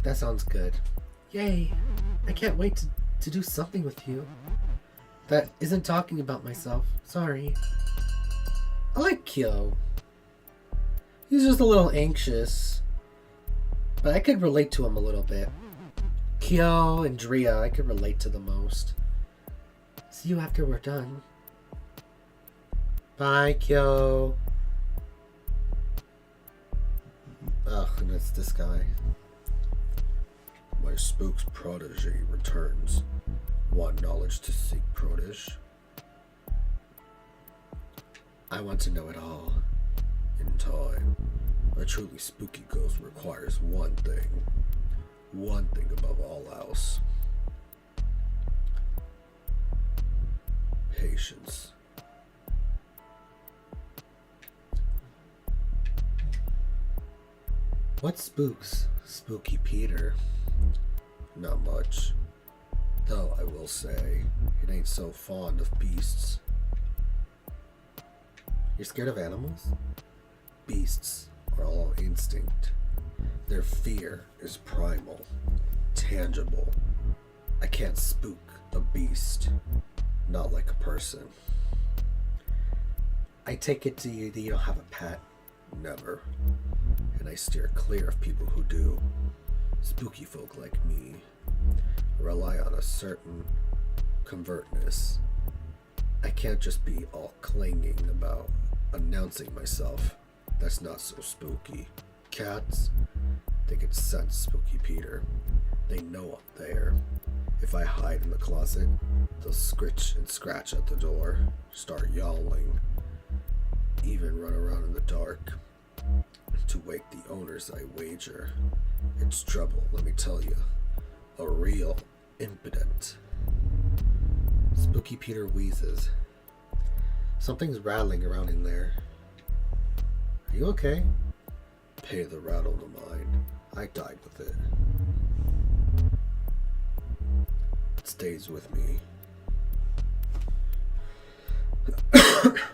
That sounds good. Yay! I can't wait to do something with you. That isn't talking about myself. Sorry. I like Kyo. He's just a little anxious. But I could relate to him a little bit. Kyo and Drea, I could relate to the most. See you after we're done. Bye, Kyo. Ugh, and it's this guy. My spook's protege returns. Want knowledge to seek protege? I want to know it all. In time, a truly spooky ghost requires one thing above all else. Patience. What spooks Spooky Peter? Not much. Though I will say, it ain't so fond of beasts. You're scared of animals? Beasts are all instinct. Their fear is primal, tangible. I can't spook a beast, not like a person. I take it to you that you don't have a pet. Never. And I steer clear of people who do. Spooky folk like me rely on a certain covertness. I can't just be all clanging about announcing myself. That's not so spooky. Cats, they can sense Spooky Peter. They know I'm there. If I hide in the closet, they'll scritch and scratch at the door, start yowling, even run around in the dark to wake the owners, I wager. It's trouble, let me tell you. A real impudent. Spooky Peter wheezes. Something's rattling around in there. Are you okay? Pay the rattle to mine. I died with it. It stays with me.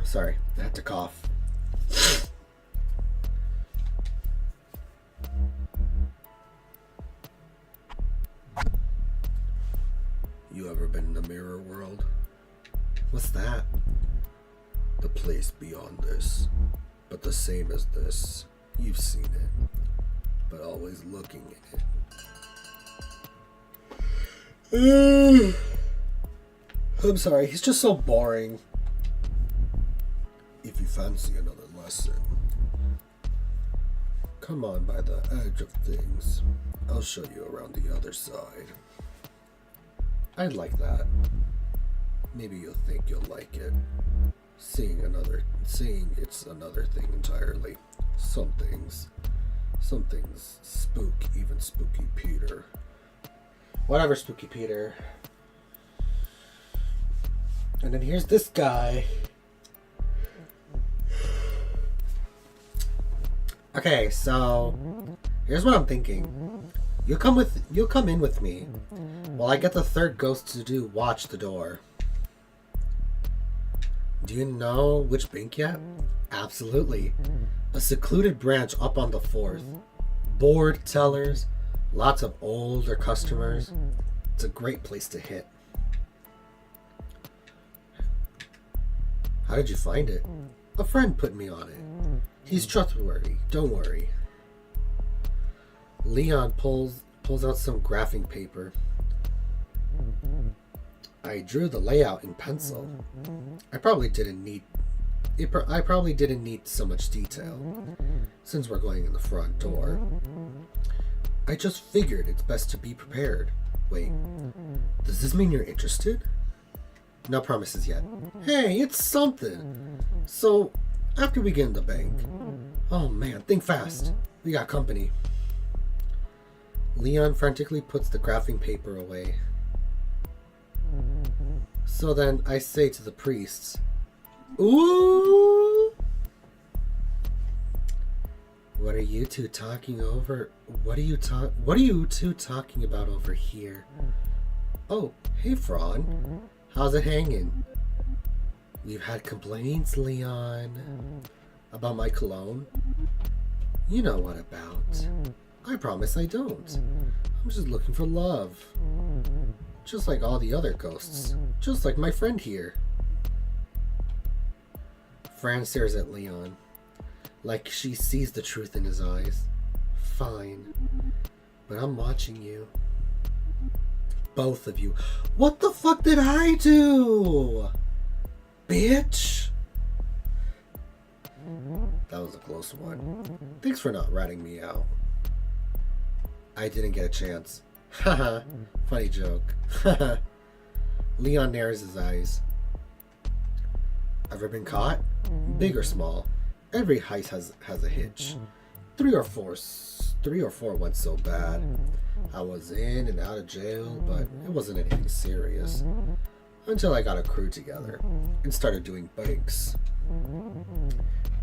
Sorry, I had to cough. You ever been in the mirror world? What's that? The place beyond this, but the same as this. You've seen it, but always looking at it. I'm sorry, he's just so boring. If you fancy another lesson, come on by the edge of things. I'll show you around the other side. I'd like that. Maybe you'll think you'll like it. Seeing it's another thing entirely. Some things spook even Spooky Peter. Whatever, Spooky Peter. And then here's this guy. Okay, so here's what I'm thinking. You'll come in with me while I get the third ghost to do watch the door. Do you know which bank yet? Absolutely. A secluded branch up on the 4th. Bored tellers, lots of older customers. It's a great place to hit. How did you find it? A friend put me on it. He's trustworthy, don't worry. Leon pulls out some graphing paper. I drew the layout in pencil. I probably didn't need so much detail, since we're going in the front door. I just figured it's best to be prepared. Wait, does this mean you're interested? No promises yet. Hey, it's something. So, after we get in the bank... Oh man, think fast. We got company. Leon frantically puts the graphing paper away. So then I say to the priests, ooh! are you two talking over? What are you two talking about over here? Oh, hey, Fraud. How's it hanging? We've had complaints, Leon, about my cologne. You know what about. I promise I don't. I'm just looking for love. Just like all the other ghosts. Just like my friend here. Fran stares at Leon, like she sees the truth in his eyes. Fine. But I'm watching you. Both of you. What the fuck did I do? Bitch! That was a close one. Thanks for not ratting me out. I didn't get a chance. Haha. Funny joke. Haha. Leon narrows his eyes. Ever been caught? Big or small? Every heist has a hitch. Three or four went so bad. I was in and out of jail, but it wasn't anything serious. Until I got a crew together and started doing banks.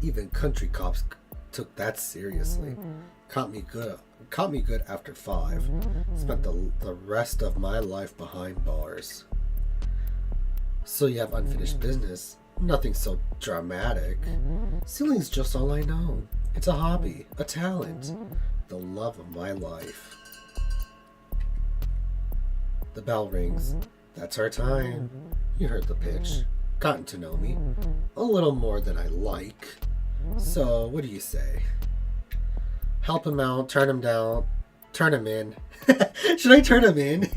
Even country cops took that seriously. Caught me good after 5. Spent the rest of my life behind bars. So you have unfinished business. Nothing so dramatic. Stealing's just all I know. It's a hobby, a talent, the love of my life. The bell rings. That's our time. You heard the pitch. Gotten to know me. A little more than I like. So, what do you say? Help him out, turn him down, turn him in. Should I turn him in?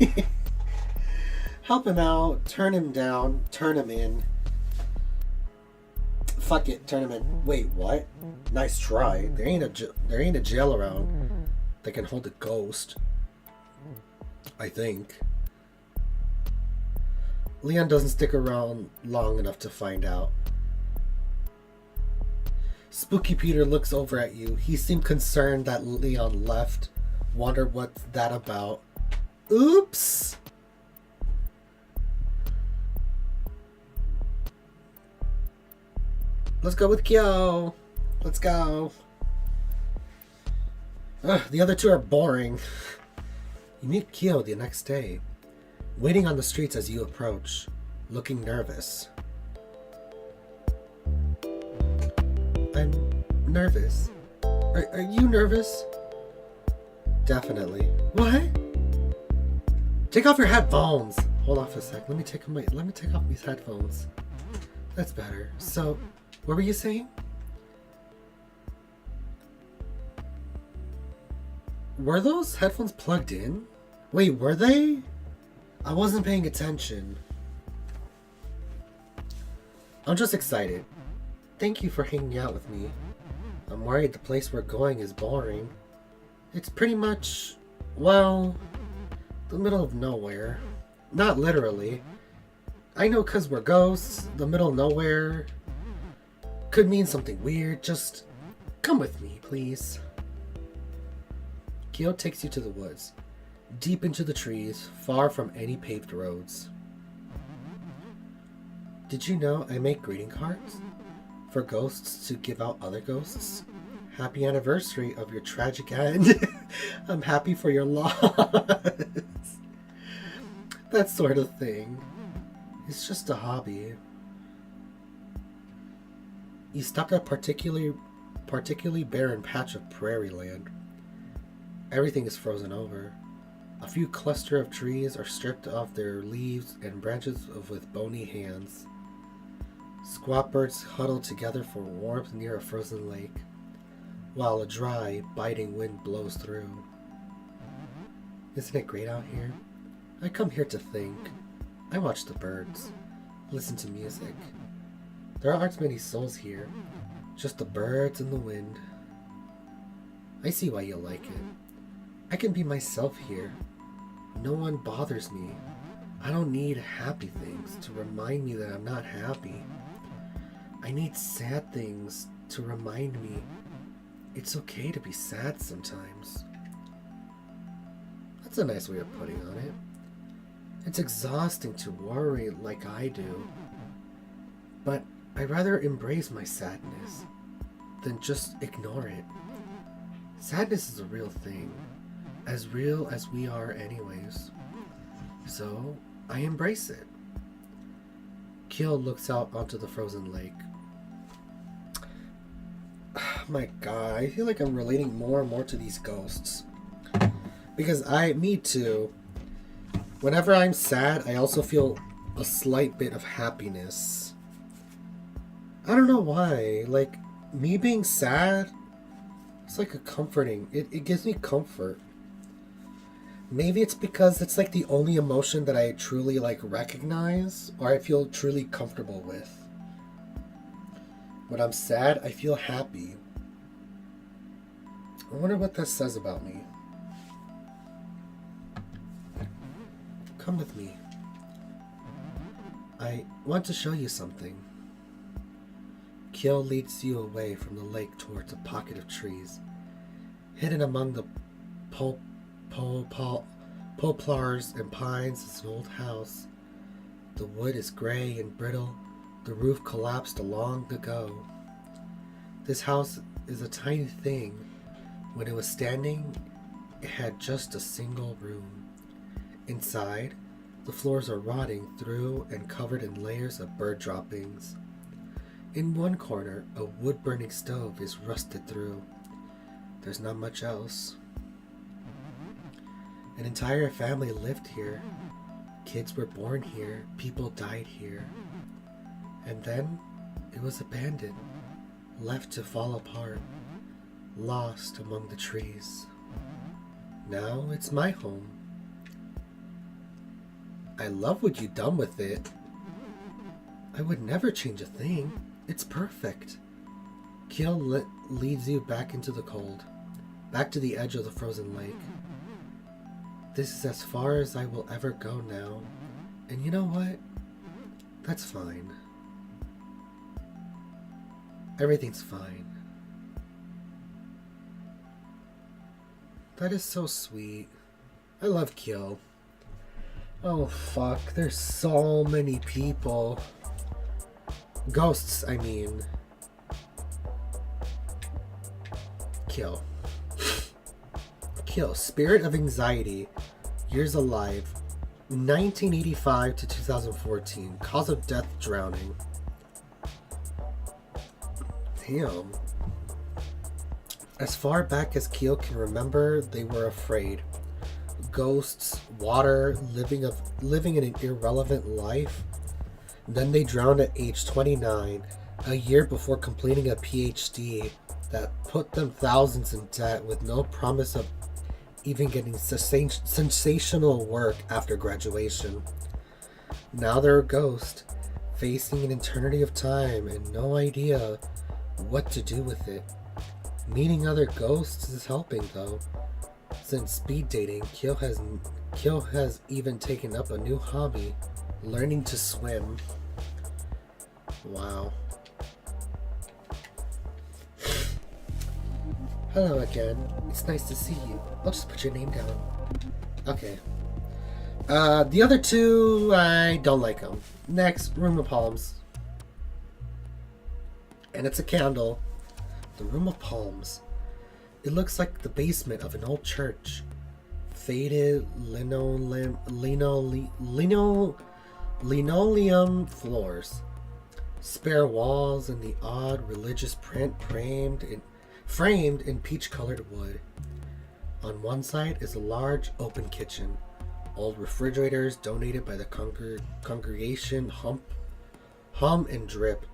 Help him out, turn him down, turn him in. Fuck it, turn him in. Wait, what? Nice try. There ain't a jail around that can hold a ghost. I think. Leon doesn't stick around long enough to find out. Spooky Peter looks over at you. He seemed concerned that Leon left. Wondered what's that about. Oops! Let's go with Kyo. Let's go. Ugh, the other two are boring. You meet Kyo the next day, waiting on the streets as you approach, looking nervous. I'm nervous. Are you nervous? Definitely. What? Take off your headphones. Hold off a sec. Let me take off these headphones. That's better. So, what were you saying? Were those headphones plugged in? Wait, were they? I wasn't paying attention. I'm just excited. Thank you for hanging out with me. I'm worried the place we're going is boring. It's pretty much, well, the middle of nowhere. Not literally. I know 'cause we're ghosts, the middle of nowhere could mean something weird. Just come with me, please. Kyo takes you to the woods, deep into the trees, far from any paved roads. Did you know I make greeting cards for ghosts to give out other ghosts? Happy anniversary of your tragic end. I'm happy for your loss. That sort of thing. It's just a hobby. You stopped at a particularly barren patch of prairie land. Everything is frozen over. A few cluster of trees are stripped of their leaves and branches with bony hands. Squat birds huddle together for warmth near a frozen lake, while a dry, biting wind blows through. Isn't it great out here? I come here to think. I watch the birds, listen to music. There aren't many souls here, just the birds and the wind. I see why you like it. I can be myself here. No one bothers me. I don't need happy things to remind me that I'm not happy. I need sad things to remind me it's okay to be sad sometimes. That's a nice way of putting on it. It's exhausting to worry like I do, but I rather embrace my sadness than just ignore it. Sadness is a real thing, as real as we are anyways. So, I embrace it. Keel looks out onto the frozen lake. My god, I feel like I'm relating more and more to these ghosts. Because me too. Whenever I'm sad, I also feel a slight bit of happiness. I don't know why. Like, me being sad, it's like a comforting. It gives me comfort. Maybe it's because it's like the only emotion that I truly like recognize or I feel truly comfortable with. When I'm sad, I feel happy. I wonder what that says about me. Come with me. I want to show you something. Kyo leads you away from the lake towards a pocket of trees. Hidden among the poplars and pines is an old house. The wood is gray and brittle. The roof collapsed long ago. This house is a tiny thing. When it was standing, it had just a single room. Inside, the floors are rotting through and covered in layers of bird droppings. In one corner, a wood-burning stove is rusted through. There's not much else. An entire family lived here. Kids were born here. People died here. And then, it was abandoned, left to fall apart, lost among the trees. Now it's my home. I love what you've done with it. I would never change a thing. It's perfect. Keel leads you back into the cold, back to the edge of the frozen lake. This is as far as I will ever go now. And you know what? That's fine. Everything's fine. That is so sweet. I love Kyo. Oh fuck, there's so many people. Ghosts, I mean. Kyo. Kyo, Spirit of Anxiety. Years alive. 1985 to 2014. Cause of death, drowning. Damn. As far back as Kyo can remember, they were afraid. Ghosts, water, living an irrelevant life. Then they drowned at age 29, a year before completing a PhD that put them thousands in debt with no promise of even getting sensational work after graduation. Now they're a ghost, facing an eternity of time and no idea what to do with it. Meeting other ghosts is helping though. Since speed dating, Kyo has even taken up a new hobby, learning to swim. Wow. Hello again. It's nice to see you. I'll just put your name down. Okay. The other two, I don't like them. Next, Room of Palms. And it's a candle. The Room of Palms. It looks like the basement of an old church. Faded linoleum floors. Spare walls and the odd religious print framed in peach-colored wood. On one side is a large open kitchen. Old refrigerators donated by the congregation hum and drip.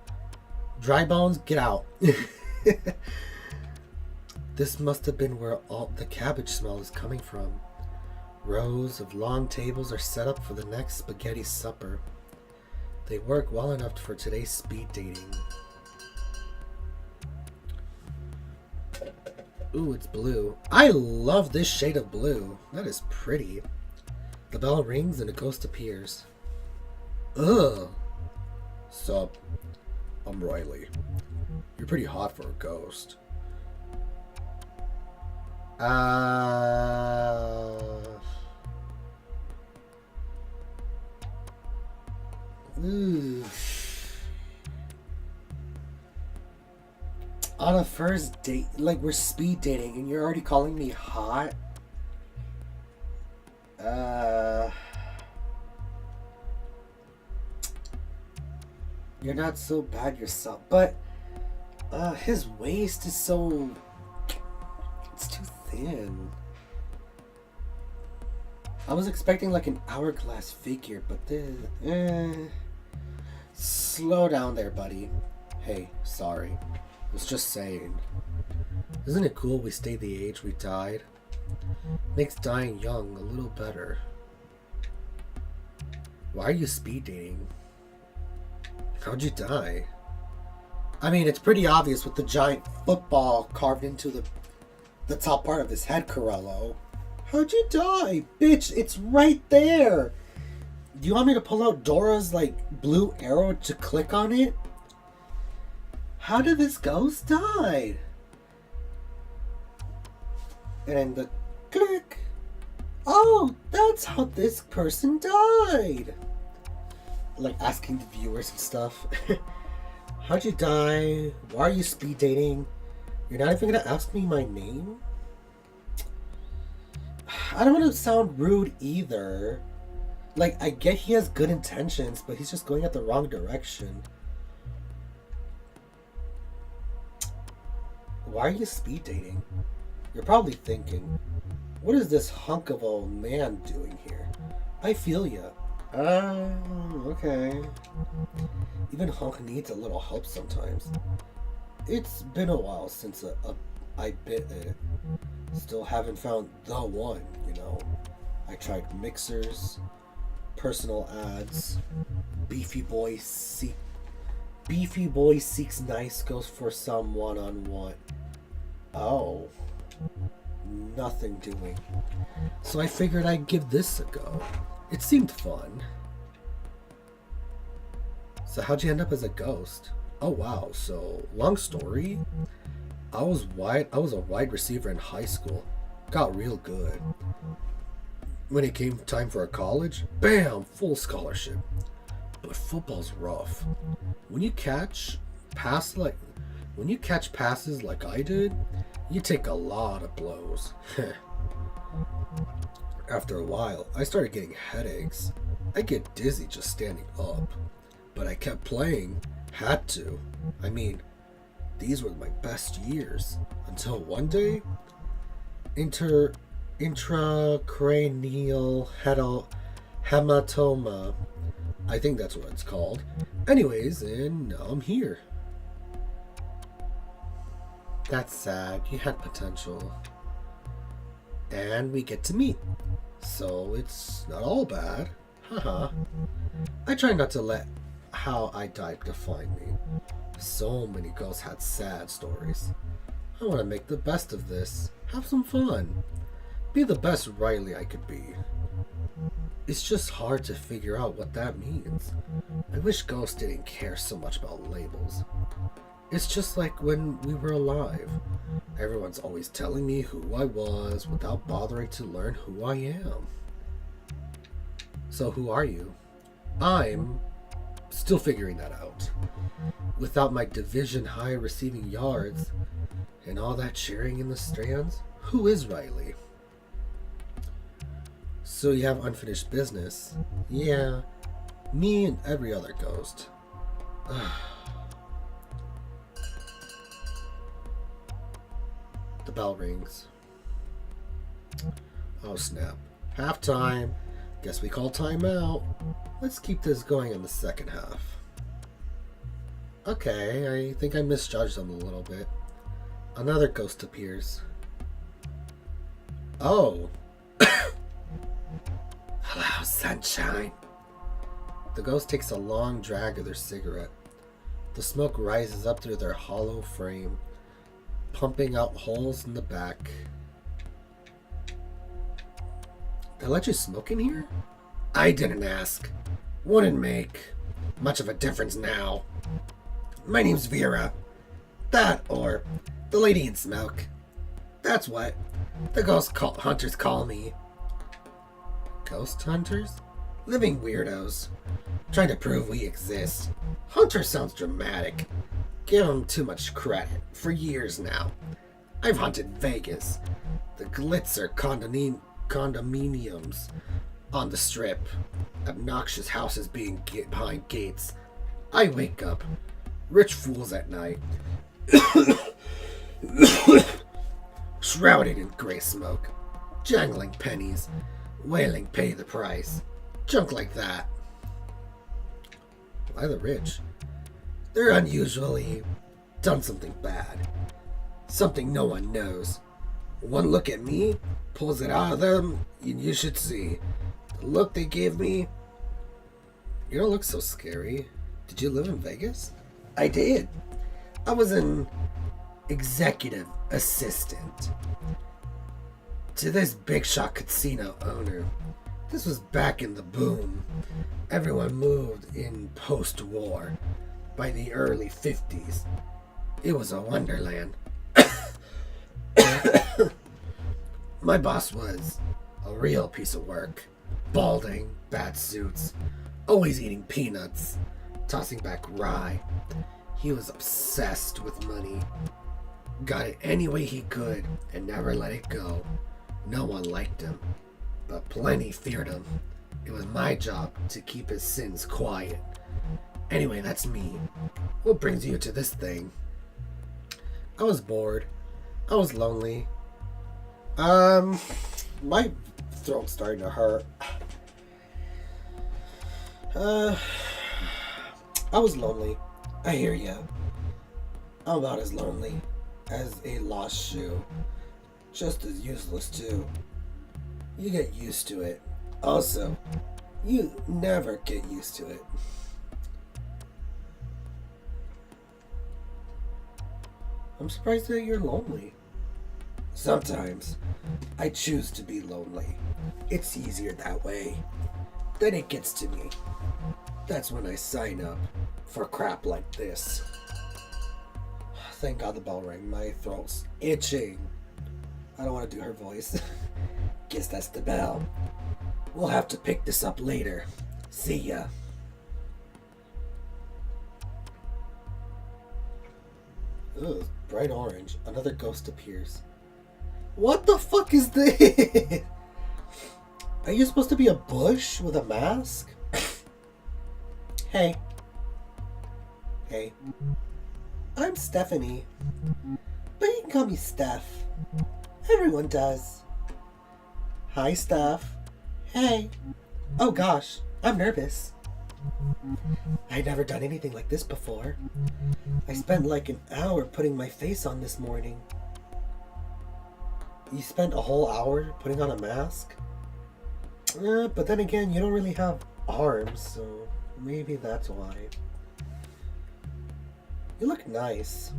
Dry bones, get out. This must have been where all the cabbage smell is coming from. Rows of long tables are set up for the next spaghetti supper. They work well enough for today's speed dating. Ooh, it's blue. I love this shade of blue. That is pretty. The bell rings and a ghost appears. Ugh. Sup? I'm Riley. You're pretty hot for a ghost. Ooh. On a first date, like we're speed dating, and you're already calling me hot? You're not so bad yourself, but his waist is so, it's too thin. I was expecting like an hourglass figure, but slow down there, buddy. Hey, sorry. I was just saying. Isn't it cool we stayed the age we died? Makes dying young a little better. Why are you speed dating? How'd you die? I mean, it's pretty obvious with the giant football carved into the top part of his head, Corello. How'd you die? Bitch, it's right there! Do you want me to pull out Dora's, like, blue arrow to click on it? How did this ghost die? And then the click. Oh, that's how this person died. Like asking the viewers and stuff. How'd you die? Why are you speed dating? You're not even gonna ask me my name? I don't want to sound rude either. Like, I get he has good intentions, but he's just going at the wrong direction. Why are you speed dating? You're probably thinking, what is this hunk of a man doing here? I feel ya. Okay. Even hunk needs a little help sometimes. It's been a while since I bit it. Still haven't found the one, you know. I tried mixers, personal ads, beefy boy seeks nice, goes for some one-on-one. Oh, nothing doing. So I figured I'd give this a go. It seemed fun. So how'd you end up as a ghost? Oh wow, so long story. I was a wide receiver in high school. Got real good. When it came time for a college, bam, full scholarship. But football's rough. When you catch passes like I did, you take a lot of blows. After a while, I started getting headaches. I get dizzy just standing up. But I kept playing. Had to. I mean, these were my best years. Until one day, intracranial hematoma. I think that's what it's called. Anyways, and now I'm here. That's sad. You had potential. And we get to meet. So it's not all bad. Haha. I try not to let how I died define me. So many ghosts had sad stories. I want to make the best of this. Have some fun. Be the best Riley I could be. It's just hard to figure out what that means. I wish ghosts didn't care so much about labels. It's just like when we were alive. Everyone's always telling me who I was without bothering to learn who I am. So who are you? I'm still figuring that out. Without my division high receiving yards and all that cheering in the stands, who is Riley? So you have unfinished business? Yeah, me and every other ghost. The bell rings. Oh snap. Halftime. Guess we call timeout. Let's keep this going in the second half. Okay, I think I misjudged them a little bit. Another ghost appears. Oh. Hello, sunshine. The ghost takes a long drag of their cigarette. The smoke rises up through their hollow frame, pumping out holes in the back. They let you smoke in here? I didn't ask. Wouldn't make much of a difference now. My name's Vera. That, or the lady in smoke. That's what the hunters call me. Ghost hunters? Living weirdos. Trying to prove we exist. Hunter sounds dramatic. give him too much credit. For years now, I've haunted Vegas. The glitzer condominiums on the strip. Obnoxious houses being behind gates. I wake up. Rich fools at night. Shrouded in gray smoke. Jangling pennies. Wailing pay the price. Junk like that. Why the rich? They're unusually done something bad. Something no one knows. One look at me pulls it out of them, and you should see. The look they gave me. You don't look so scary. Did you live in Vegas? I did. I was an executive assistant to this big shot casino owner. This was back in the boom. Everyone moved in post-war. By the early 50s, it was a wonderland. My boss was a real piece of work. Balding, bad suits, always eating peanuts, tossing back rye. He was obsessed with money. Got it any way he could and never let it go. No one liked him, but plenty feared him. It was my job to keep his sins quiet. Anyway, that's me. What brings you to this thing? I was bored. I was lonely. My throat's starting to hurt. I was lonely. I hear ya. I'm about as lonely as a lost shoe. Just as useless, too. You get used to it. Also, you never get used to it. I'm surprised that you're lonely. Sometimes, I choose to be lonely. It's easier that way. Then it gets to me. That's when I sign up for crap like this. Thank God the bell rang. My throat's itching. I don't want to do her voice. Guess that's the bell. We'll have to pick this up later. See ya. Ugh, bright orange. Another ghost appears. What the fuck is this? Are you supposed to be a bush with a mask? Hey. Hey. I'm Stephanie. But you can call me Steph. Everyone does. Hi, Steph. Hey. Oh gosh, I'm nervous. I'd never done anything like this before. I spent like an hour putting my face on this morning. You spent a whole hour putting on a mask? But then again, you don't really have arms, so maybe that's why. You look nice.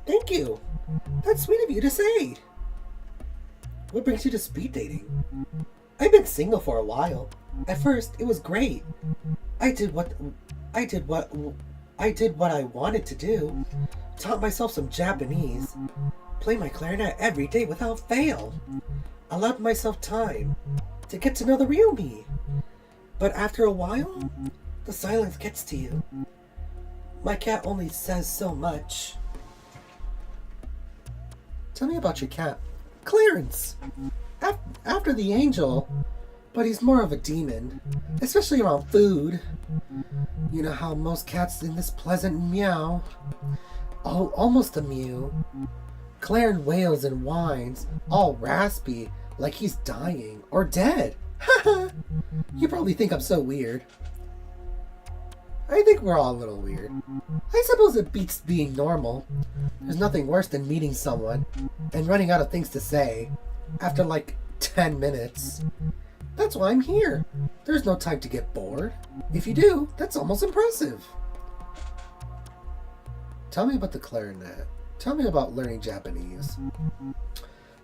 Thank you. That's sweet of you to say. What brings you to speed dating? I've been single for a while. At first, it was great. I did what I wanted to do. Taught myself some Japanese. Play my clarinet every day without fail. Allowed myself time to get to know the real me. But after a while, the silence gets to you. My cat only says so much. Tell me about your cat. Clarence. After the angel, but he's more of a demon, especially around food. You know how most cats in this pleasant meow. Oh, almost a mew. Clarence wails and whines, all raspy, like he's dying or dead. You probably think I'm so weird. I think we're all a little weird. I suppose it beats being normal. There's nothing worse than meeting someone and running out of things to say after like 10 minutes. That's why I'm here. There's no time to get bored. If you do, that's almost impressive. Tell me about the clarinet. Tell me about learning Japanese.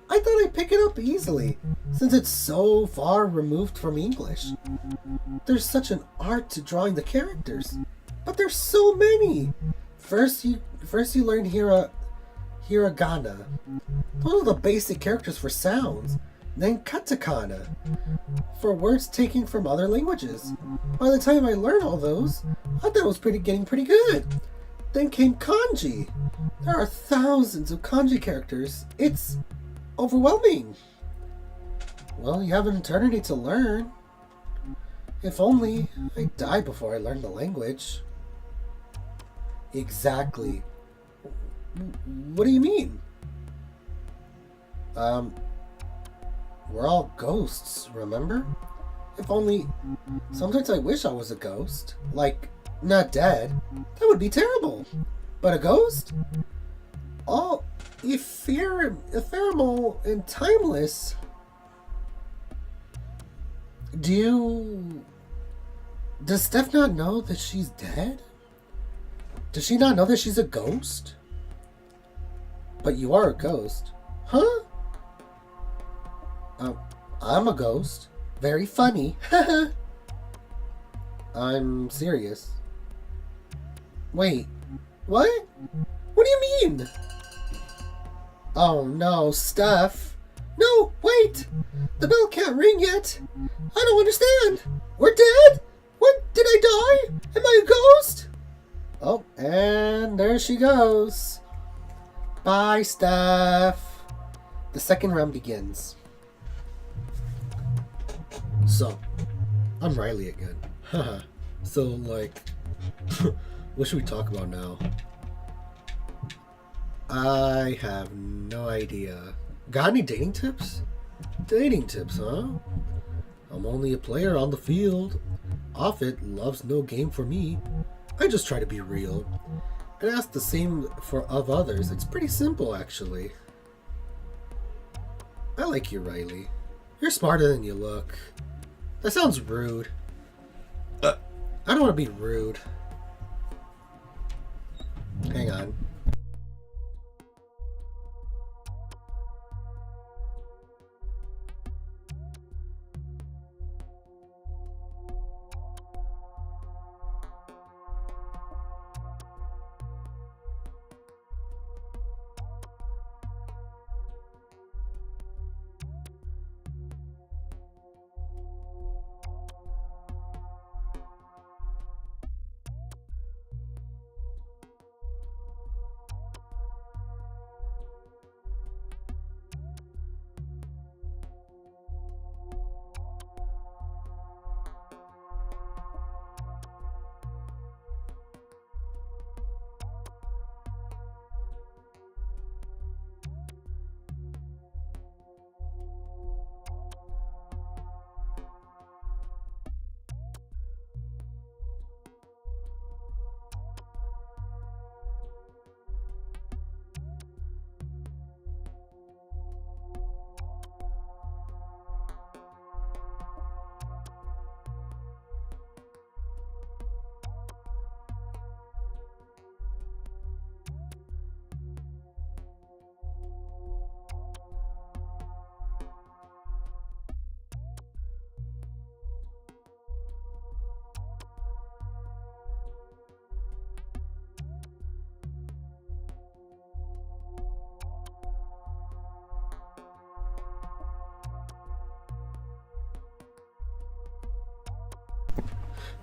I thought I'd pick it up easily, since it's so far removed from English. There's such an art to drawing the characters, but there's so many. First you learn hiragana. Those are the basic characters for sounds. Then katakana, for words taken from other languages. By the time I learned all those, I thought it was getting pretty good. Then came kanji. There are thousands of kanji characters. It's overwhelming. Well, you have an eternity to learn. If only I died before I learned the language. Exactly. What do you mean? We're all ghosts, remember? If only... Sometimes I wish I was a ghost. Like, not dead. That would be terrible. But a ghost? All ephemeral and timeless. Does Steph not know that she's dead? Does she not know that she's a ghost? But you are a ghost. Huh? I'm a ghost. Very funny. I'm serious. Wait. What? What do you mean? Oh no, Steph. No, wait! The bell can't ring yet. I don't understand. We're dead? What? Did I die? Am I a ghost? Oh, and there she goes. Bye, Steph. The second round begins. So, I'm Riley again. Haha. So, like, what should we talk about now? I have no idea. Got any dating tips? Dating tips, huh? I'm only a player on the field. Off it, love's no game for me. I just try to be real. And ask the same of others. It's pretty simple, actually. I like you, Riley. You're smarter than you look. That sounds rude. I don't want to be rude. Hang on.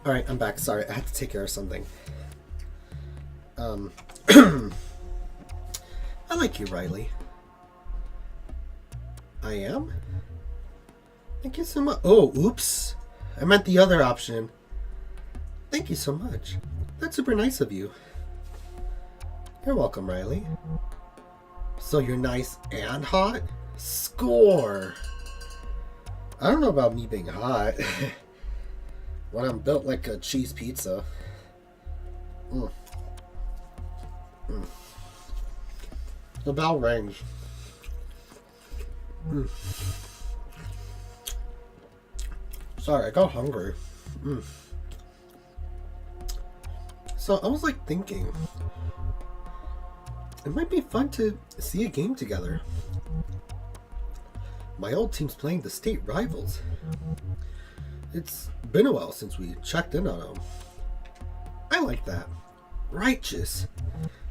Alright, I'm back. Sorry, I had to take care of something. I like you, Riley. I am? Thank you so much. Oh, oops. I meant the other option. Thank you so much. That's super nice of you. You're welcome, Riley. So you're nice and hot? Score! I don't know about me being hot. When I'm built like a cheese pizza. The bell rings. Sorry, I got hungry. So I was like thinking, it might be fun to see a game together. My old team's playing the state rivals. It's been a while since we checked in on them. I like that. Righteous.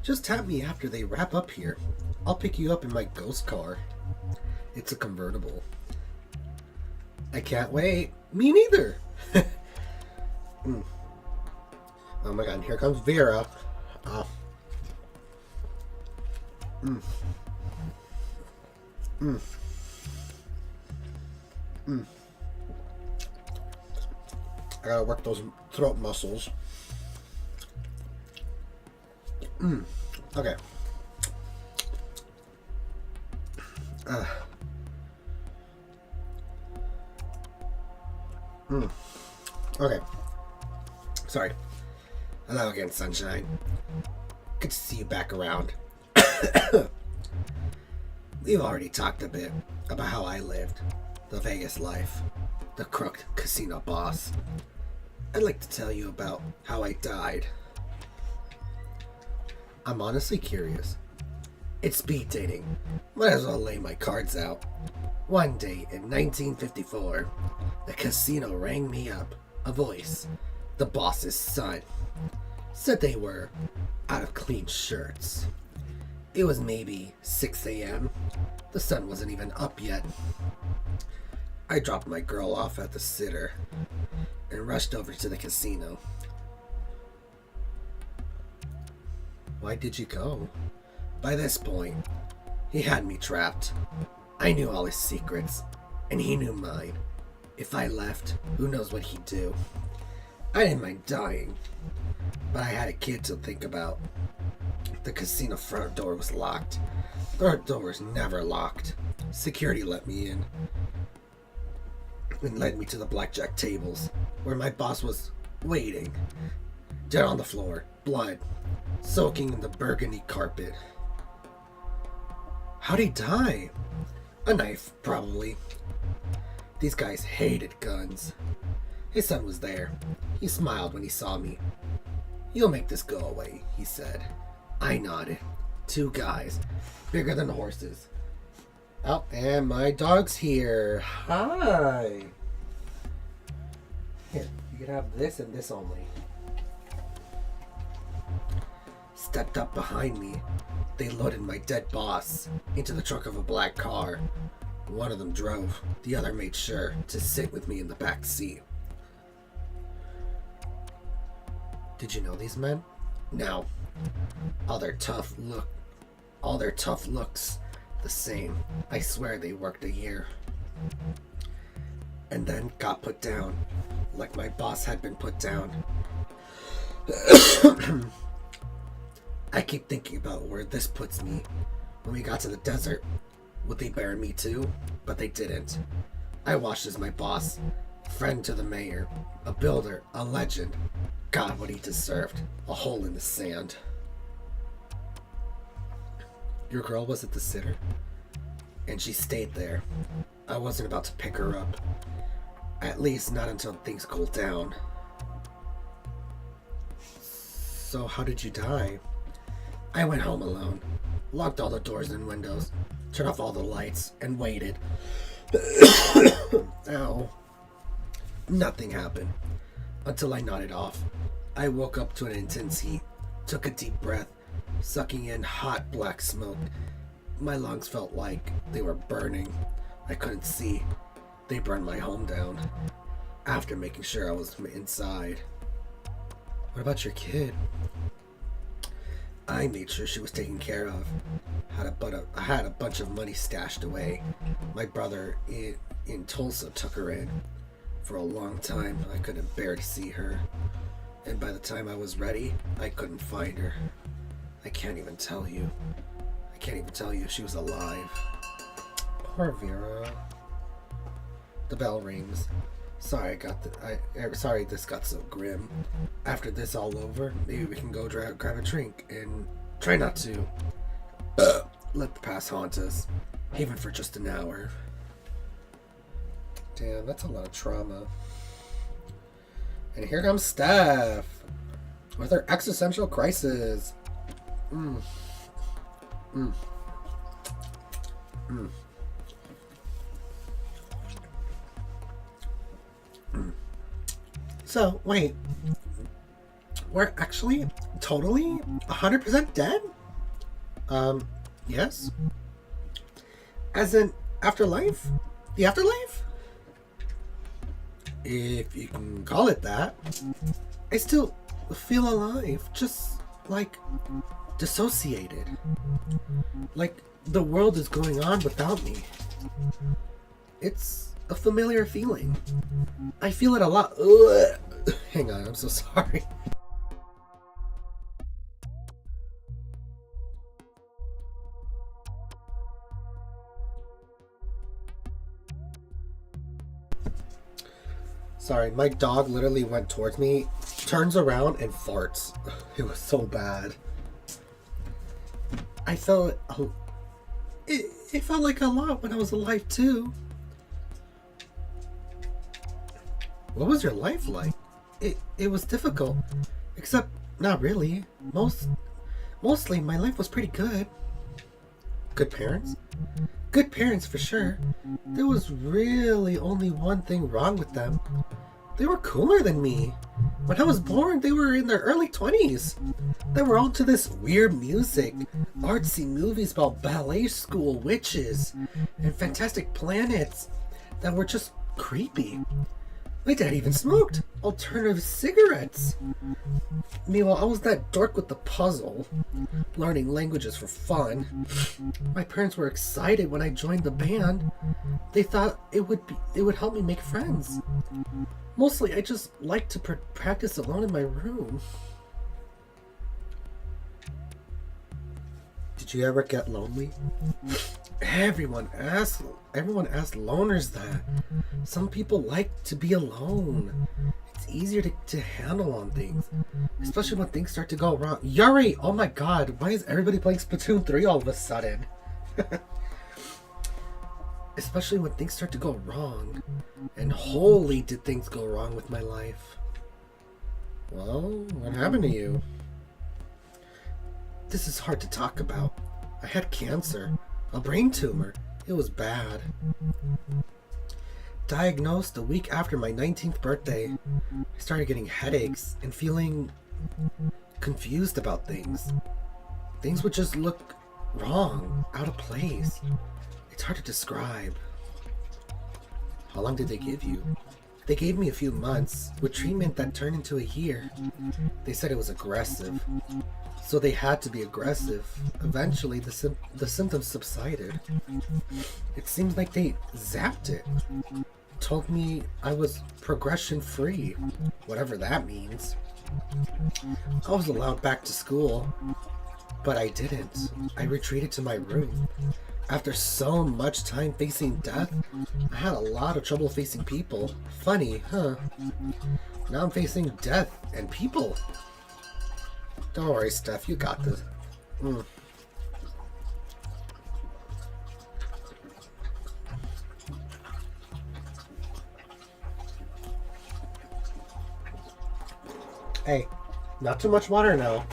Just tap me after they wrap up here. I'll pick you up in my ghost car. It's a convertible. I can't wait. Me neither. Oh my god, here comes Vera. Mm. Mm. Mm. I gotta work those throat muscles. Mm. Okay. Okay. Sorry. Hello again, sunshine. Good to see you back around. We've already talked a bit about how I lived the Vegas life, the crooked casino boss. I'd like to tell you about how I died. I'm honestly curious. It's speed dating. Might as well lay my cards out. One day in 1954, the casino rang me up. A voice, the boss's son, said they were out of clean shirts. It was maybe 6 a.m. The sun wasn't even up yet. I dropped my girl off at the sitter and rushed over to the casino. Why did you go? By this point, he had me trapped. I knew all his secrets, and he knew mine. If I left, who knows what he'd do. I didn't mind dying, but I had a kid to think about. The casino front door was locked. The door was never locked. Security let me in and led me to the blackjack tables, where my boss was waiting. Dead on the floor, blood soaking in the burgundy carpet. How'd he die? A knife, probably. These guys hated guns. His son was there. He smiled when he saw me. "You'll make this go away," he said. I nodded. Two guys, bigger than horses. Oh, and my dog's here. Hi. Here, you can have this and this only. Stepped up behind me. They loaded my dead boss into the trunk of a black car. One of them drove. The other made sure to sit with me in the back seat. Did you know these men? No. All their tough looks the same. I swear they worked a year. And then got put down, like my boss had been put down. I keep thinking about where this puts me. When we got to the desert, would they bury me too? But they didn't. I watched as my boss, friend to the mayor, a builder, a legend, got what he deserved, a hole in the sand. Your girl was at the sitter, and she stayed there. I wasn't about to pick her up. At least not until things cooled down. So how did you die? I went home alone, locked all the doors and windows, turned off all the lights, and waited. Ow. Nothing happened until I nodded off. I woke up to an intense heat, took a deep breath, sucking in hot black smoke. My lungs felt like they were burning. I couldn't see. They burned my home down after making sure I was inside. What about your kid? I made sure she was taken care of. I had a bunch of money stashed away. My brother in Tulsa took her in. For a long time, I couldn't bear to see her. And by the time I was ready, I couldn't find her. I can't even tell you if she was alive. Poor Vera. The bell rings. Sorry, sorry this got so grim. After this all over, maybe we can go grab a drink and try not to let the past haunt us, even for just an hour. Damn, that's a lot of trauma. And here comes Steph with her existential crisis. So, wait. We're actually totally 100% dead? Yes? As in afterlife? The afterlife? If you can call it that. I still feel alive, just like dissociated. Like the world is going on without me. It's a familiar feeling. I feel it a lot. Ugh. Hang on, I'm so sorry. Sorry, my dog literally went towards me, turns around, and farts. It was so bad. I felt it felt like a lot when I was alive too. What was your life like? It was difficult, except not really. Mostly my life was pretty good. Good parents? Good parents for sure. There was really only one thing wrong with them. They were cooler than me. When I was born, they were in their early 20s. They were all to this weird music, artsy movies about ballet school witches, and fantastic planets that were just creepy. My dad even smoked alternative cigarettes. Meanwhile, I was that dork with the puzzle, learning languages for fun. My parents were excited when I joined the band. They thought it would help me make friends. Mostly, I just liked to practice alone in my room. Did you ever get lonely? Everyone asks loners that. Some people like to be alone. It's easier to handle on things, especially when things start to go wrong. Yuri! Oh my god, why is everybody playing Splatoon 3 all of a sudden? Especially when things start to go wrong. And holy did things go wrong with my life. Well, what happened to you? This is hard to talk about. I had cancer. A brain tumor. It was bad. Diagnosed a week after my 19th birthday. I started getting headaches and feeling confused about things. Things would just look wrong, out of place. It's hard to describe. How long did they give you? They gave me a few months, with treatment that turned into a year. They said it was aggressive, so they had to be aggressive. Eventually, the symptoms subsided. It seems like they zapped it. Told me I was progression-free, whatever that means. I was allowed back to school, but I didn't. I retreated to my room. After so much time facing death, I had a lot of trouble facing people. Funny, huh? Now I'm facing death and people. Don't worry, Steph, you got this. Hey, not too much water now.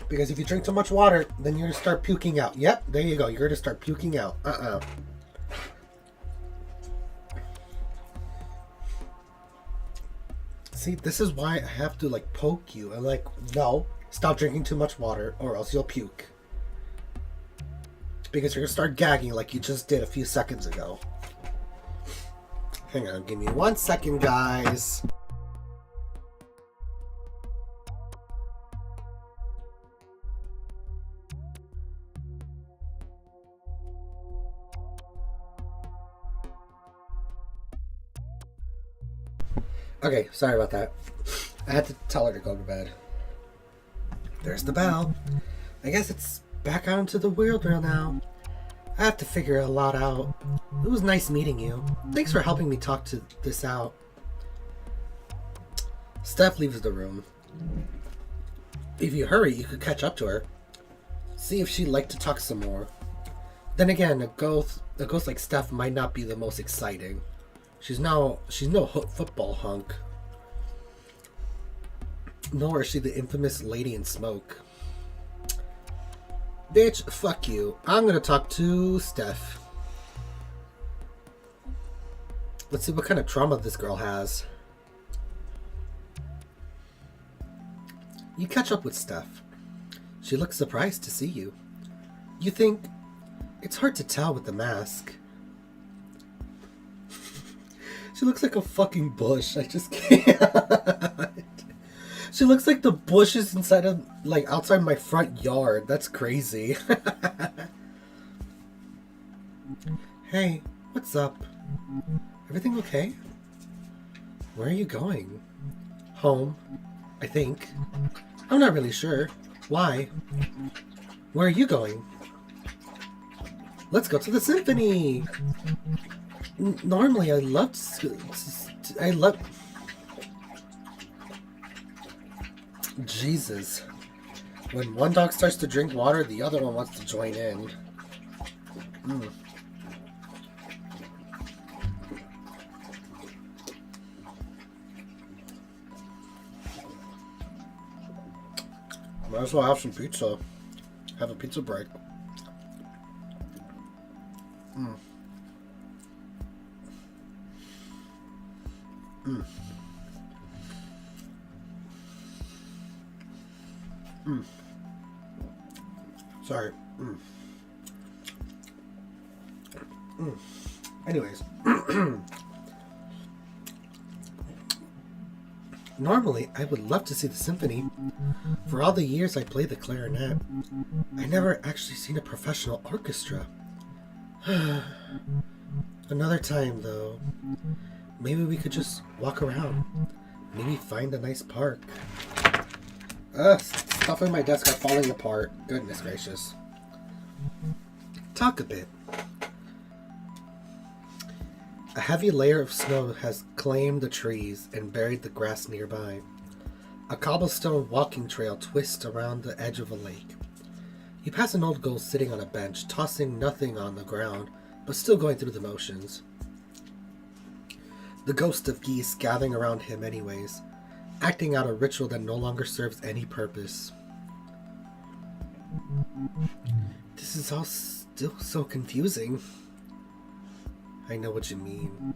Because if you drink too much water, then you're going to start puking out. Yep, there you go. You're going to start puking out. See, this is why I have to, like, poke you. I'm like, no, stop drinking too much water or else you'll puke. Because you're going to start gagging like you just did a few seconds ago. Hang on, give me 1 second, guys. Okay, sorry about that. I had to tell her to go to bed. There's the bell. I guess it's back out into the real world now. I have to figure a lot out. It was nice meeting you. Thanks for helping me talk this out. Steph leaves the room. If you hurry, you could catch up to her. See if she'd like to talk some more. Then again, a ghost like Steph might not be the most exciting. She's no football hunk. Nor is she the infamous lady in smoke. Bitch, fuck you. I'm gonna talk to Steph. Let's see what kind of trauma this girl has. You catch up with Steph. She looks surprised to see you. You think, it's hard to tell with the mask. She looks like a fucking bush. I just can't. She looks like the bushes inside of, like, outside my front yard. That's crazy. Hey, what's up? Everything okay? Where are you going? Home, I think. I'm not really sure. Why? Where are you going? Let's go to the symphony! Normally, I love... Jesus. When one dog starts to drink water, the other one wants to join in. Might as well have some pizza. Have a pizza break. Sorry. Anyways. Normally, I would love to see the symphony. For all the years I played the clarinet, I never actually seen a professional orchestra. Another time, though. Maybe we could just walk around. Maybe find a nice park. Stuff on my desk are falling apart. Goodness gracious. Talk a bit. A heavy layer of snow has claimed the trees and buried the grass nearby. A cobblestone walking trail twists around the edge of a lake. You pass an old ghost sitting on a bench, tossing nothing on the ground, but still going through the motions. The ghost of geese gathering around him anyways, acting out a ritual that no longer serves any purpose. This is all still so confusing. I know what you mean.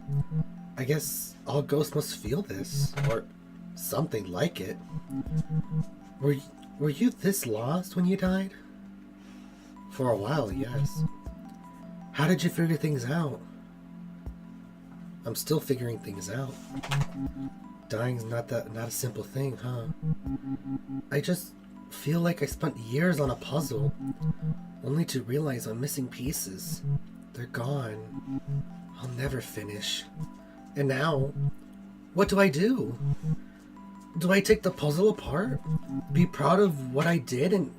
I guess all ghosts must feel this, or something like it. Were you this lost when you died? For a while, yes. How did you figure things out? I'm still figuring things out. Dying's not a simple thing, huh? I just feel like I spent years on a puzzle, only to realize I'm missing pieces. They're gone. I'll never finish. And now, what do I do? Do I take the puzzle apart? Be proud of what I did and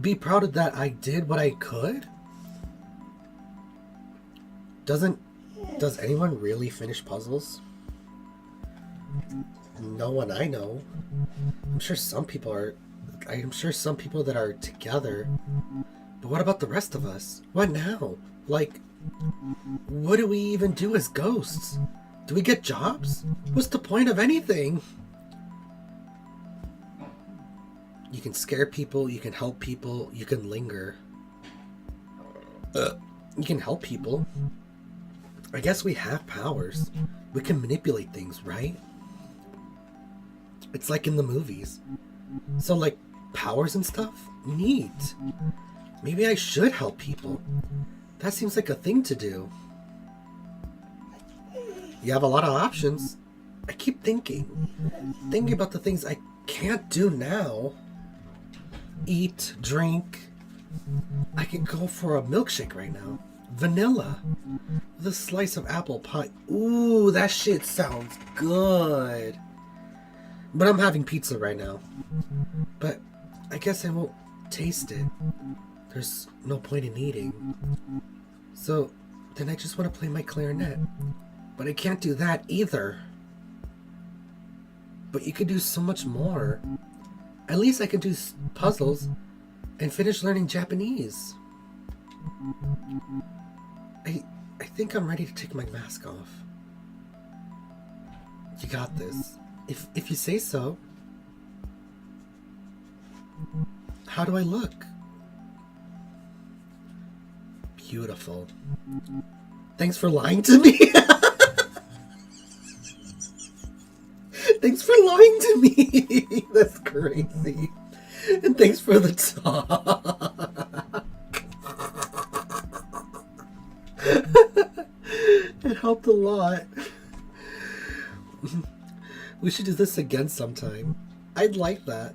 be proud of that I did what I could? Does anyone really finish puzzles? No one I know. I'm sure some people that are together. But what about the rest of us? What now? Like, what do we even do as ghosts? Do we get jobs? What's the point of anything? You can scare people, you can help people, you can linger. You can help people. I guess we have powers. We can manipulate things, right? It's like in the movies. So, like, powers and stuff? Neat. Maybe I should help people. That seems like a thing to do. You have a lot of options. I keep thinking about the things I can't do now. Eat, drink. I can go for a milkshake right now. Vanilla. With a slice of apple pie. Ooh, that shit sounds good. But I'm having pizza right now. But I guess I won't taste it. There's no point in eating. So then I just want to play my clarinet. But I can't do that either. But you could do so much more. At least I could do puzzles and finish learning Japanese. I think I'm ready to take my mask off. You got this. If you say so. How do I look? Beautiful. Thanks for lying to me. Thanks for lying to me. That's crazy. And thanks for the talk. It helped a lot. We should do this again sometime. I'd like that.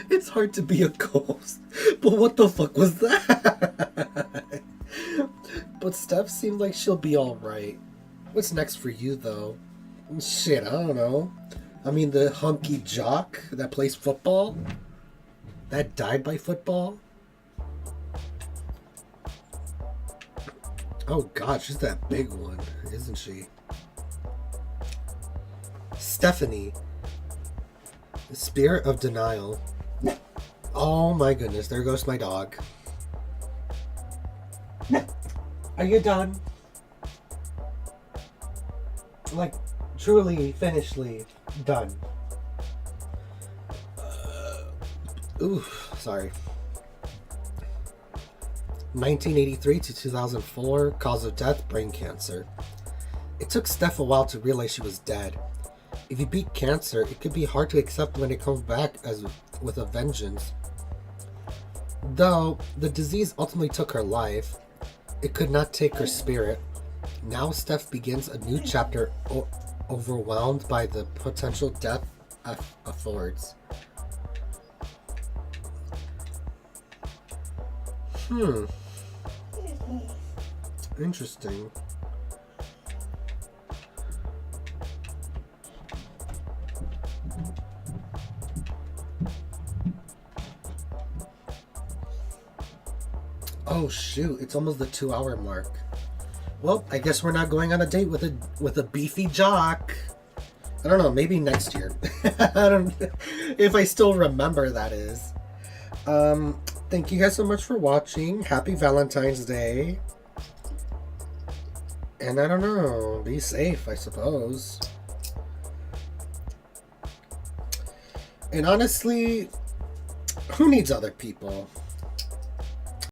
It's hard to be a ghost, but what the fuck was that? But Steph seemed like she'll be alright. What's next for you, though? Shit, I don't know. I mean, the hunky jock that plays football? That died by football? Oh god, she's that big one, isn't she? Stephanie. The spirit of denial. Oh my goodness, there goes my dog. Are you done? Like, truly, finishly done. Ooh, sorry. 1983 to 2004, cause of death, brain cancer. It took Steph a while to realize she was dead. If you beat cancer, it could be hard to accept when it comes back as with a vengeance. Though the disease ultimately took her life, it could not take her spirit. Now Steph begins a new chapter, overwhelmed by the potential death affords. Interesting. Oh shoot, it's almost the 2-hour mark. Well, I guess we're not going on a date with a beefy jock. I don't know, maybe next year. I don't if I still remember, that is. Thank you guys so much for watching. Happy Valentine's Day. And I don't know, be safe, I suppose. And honestly, who needs other people?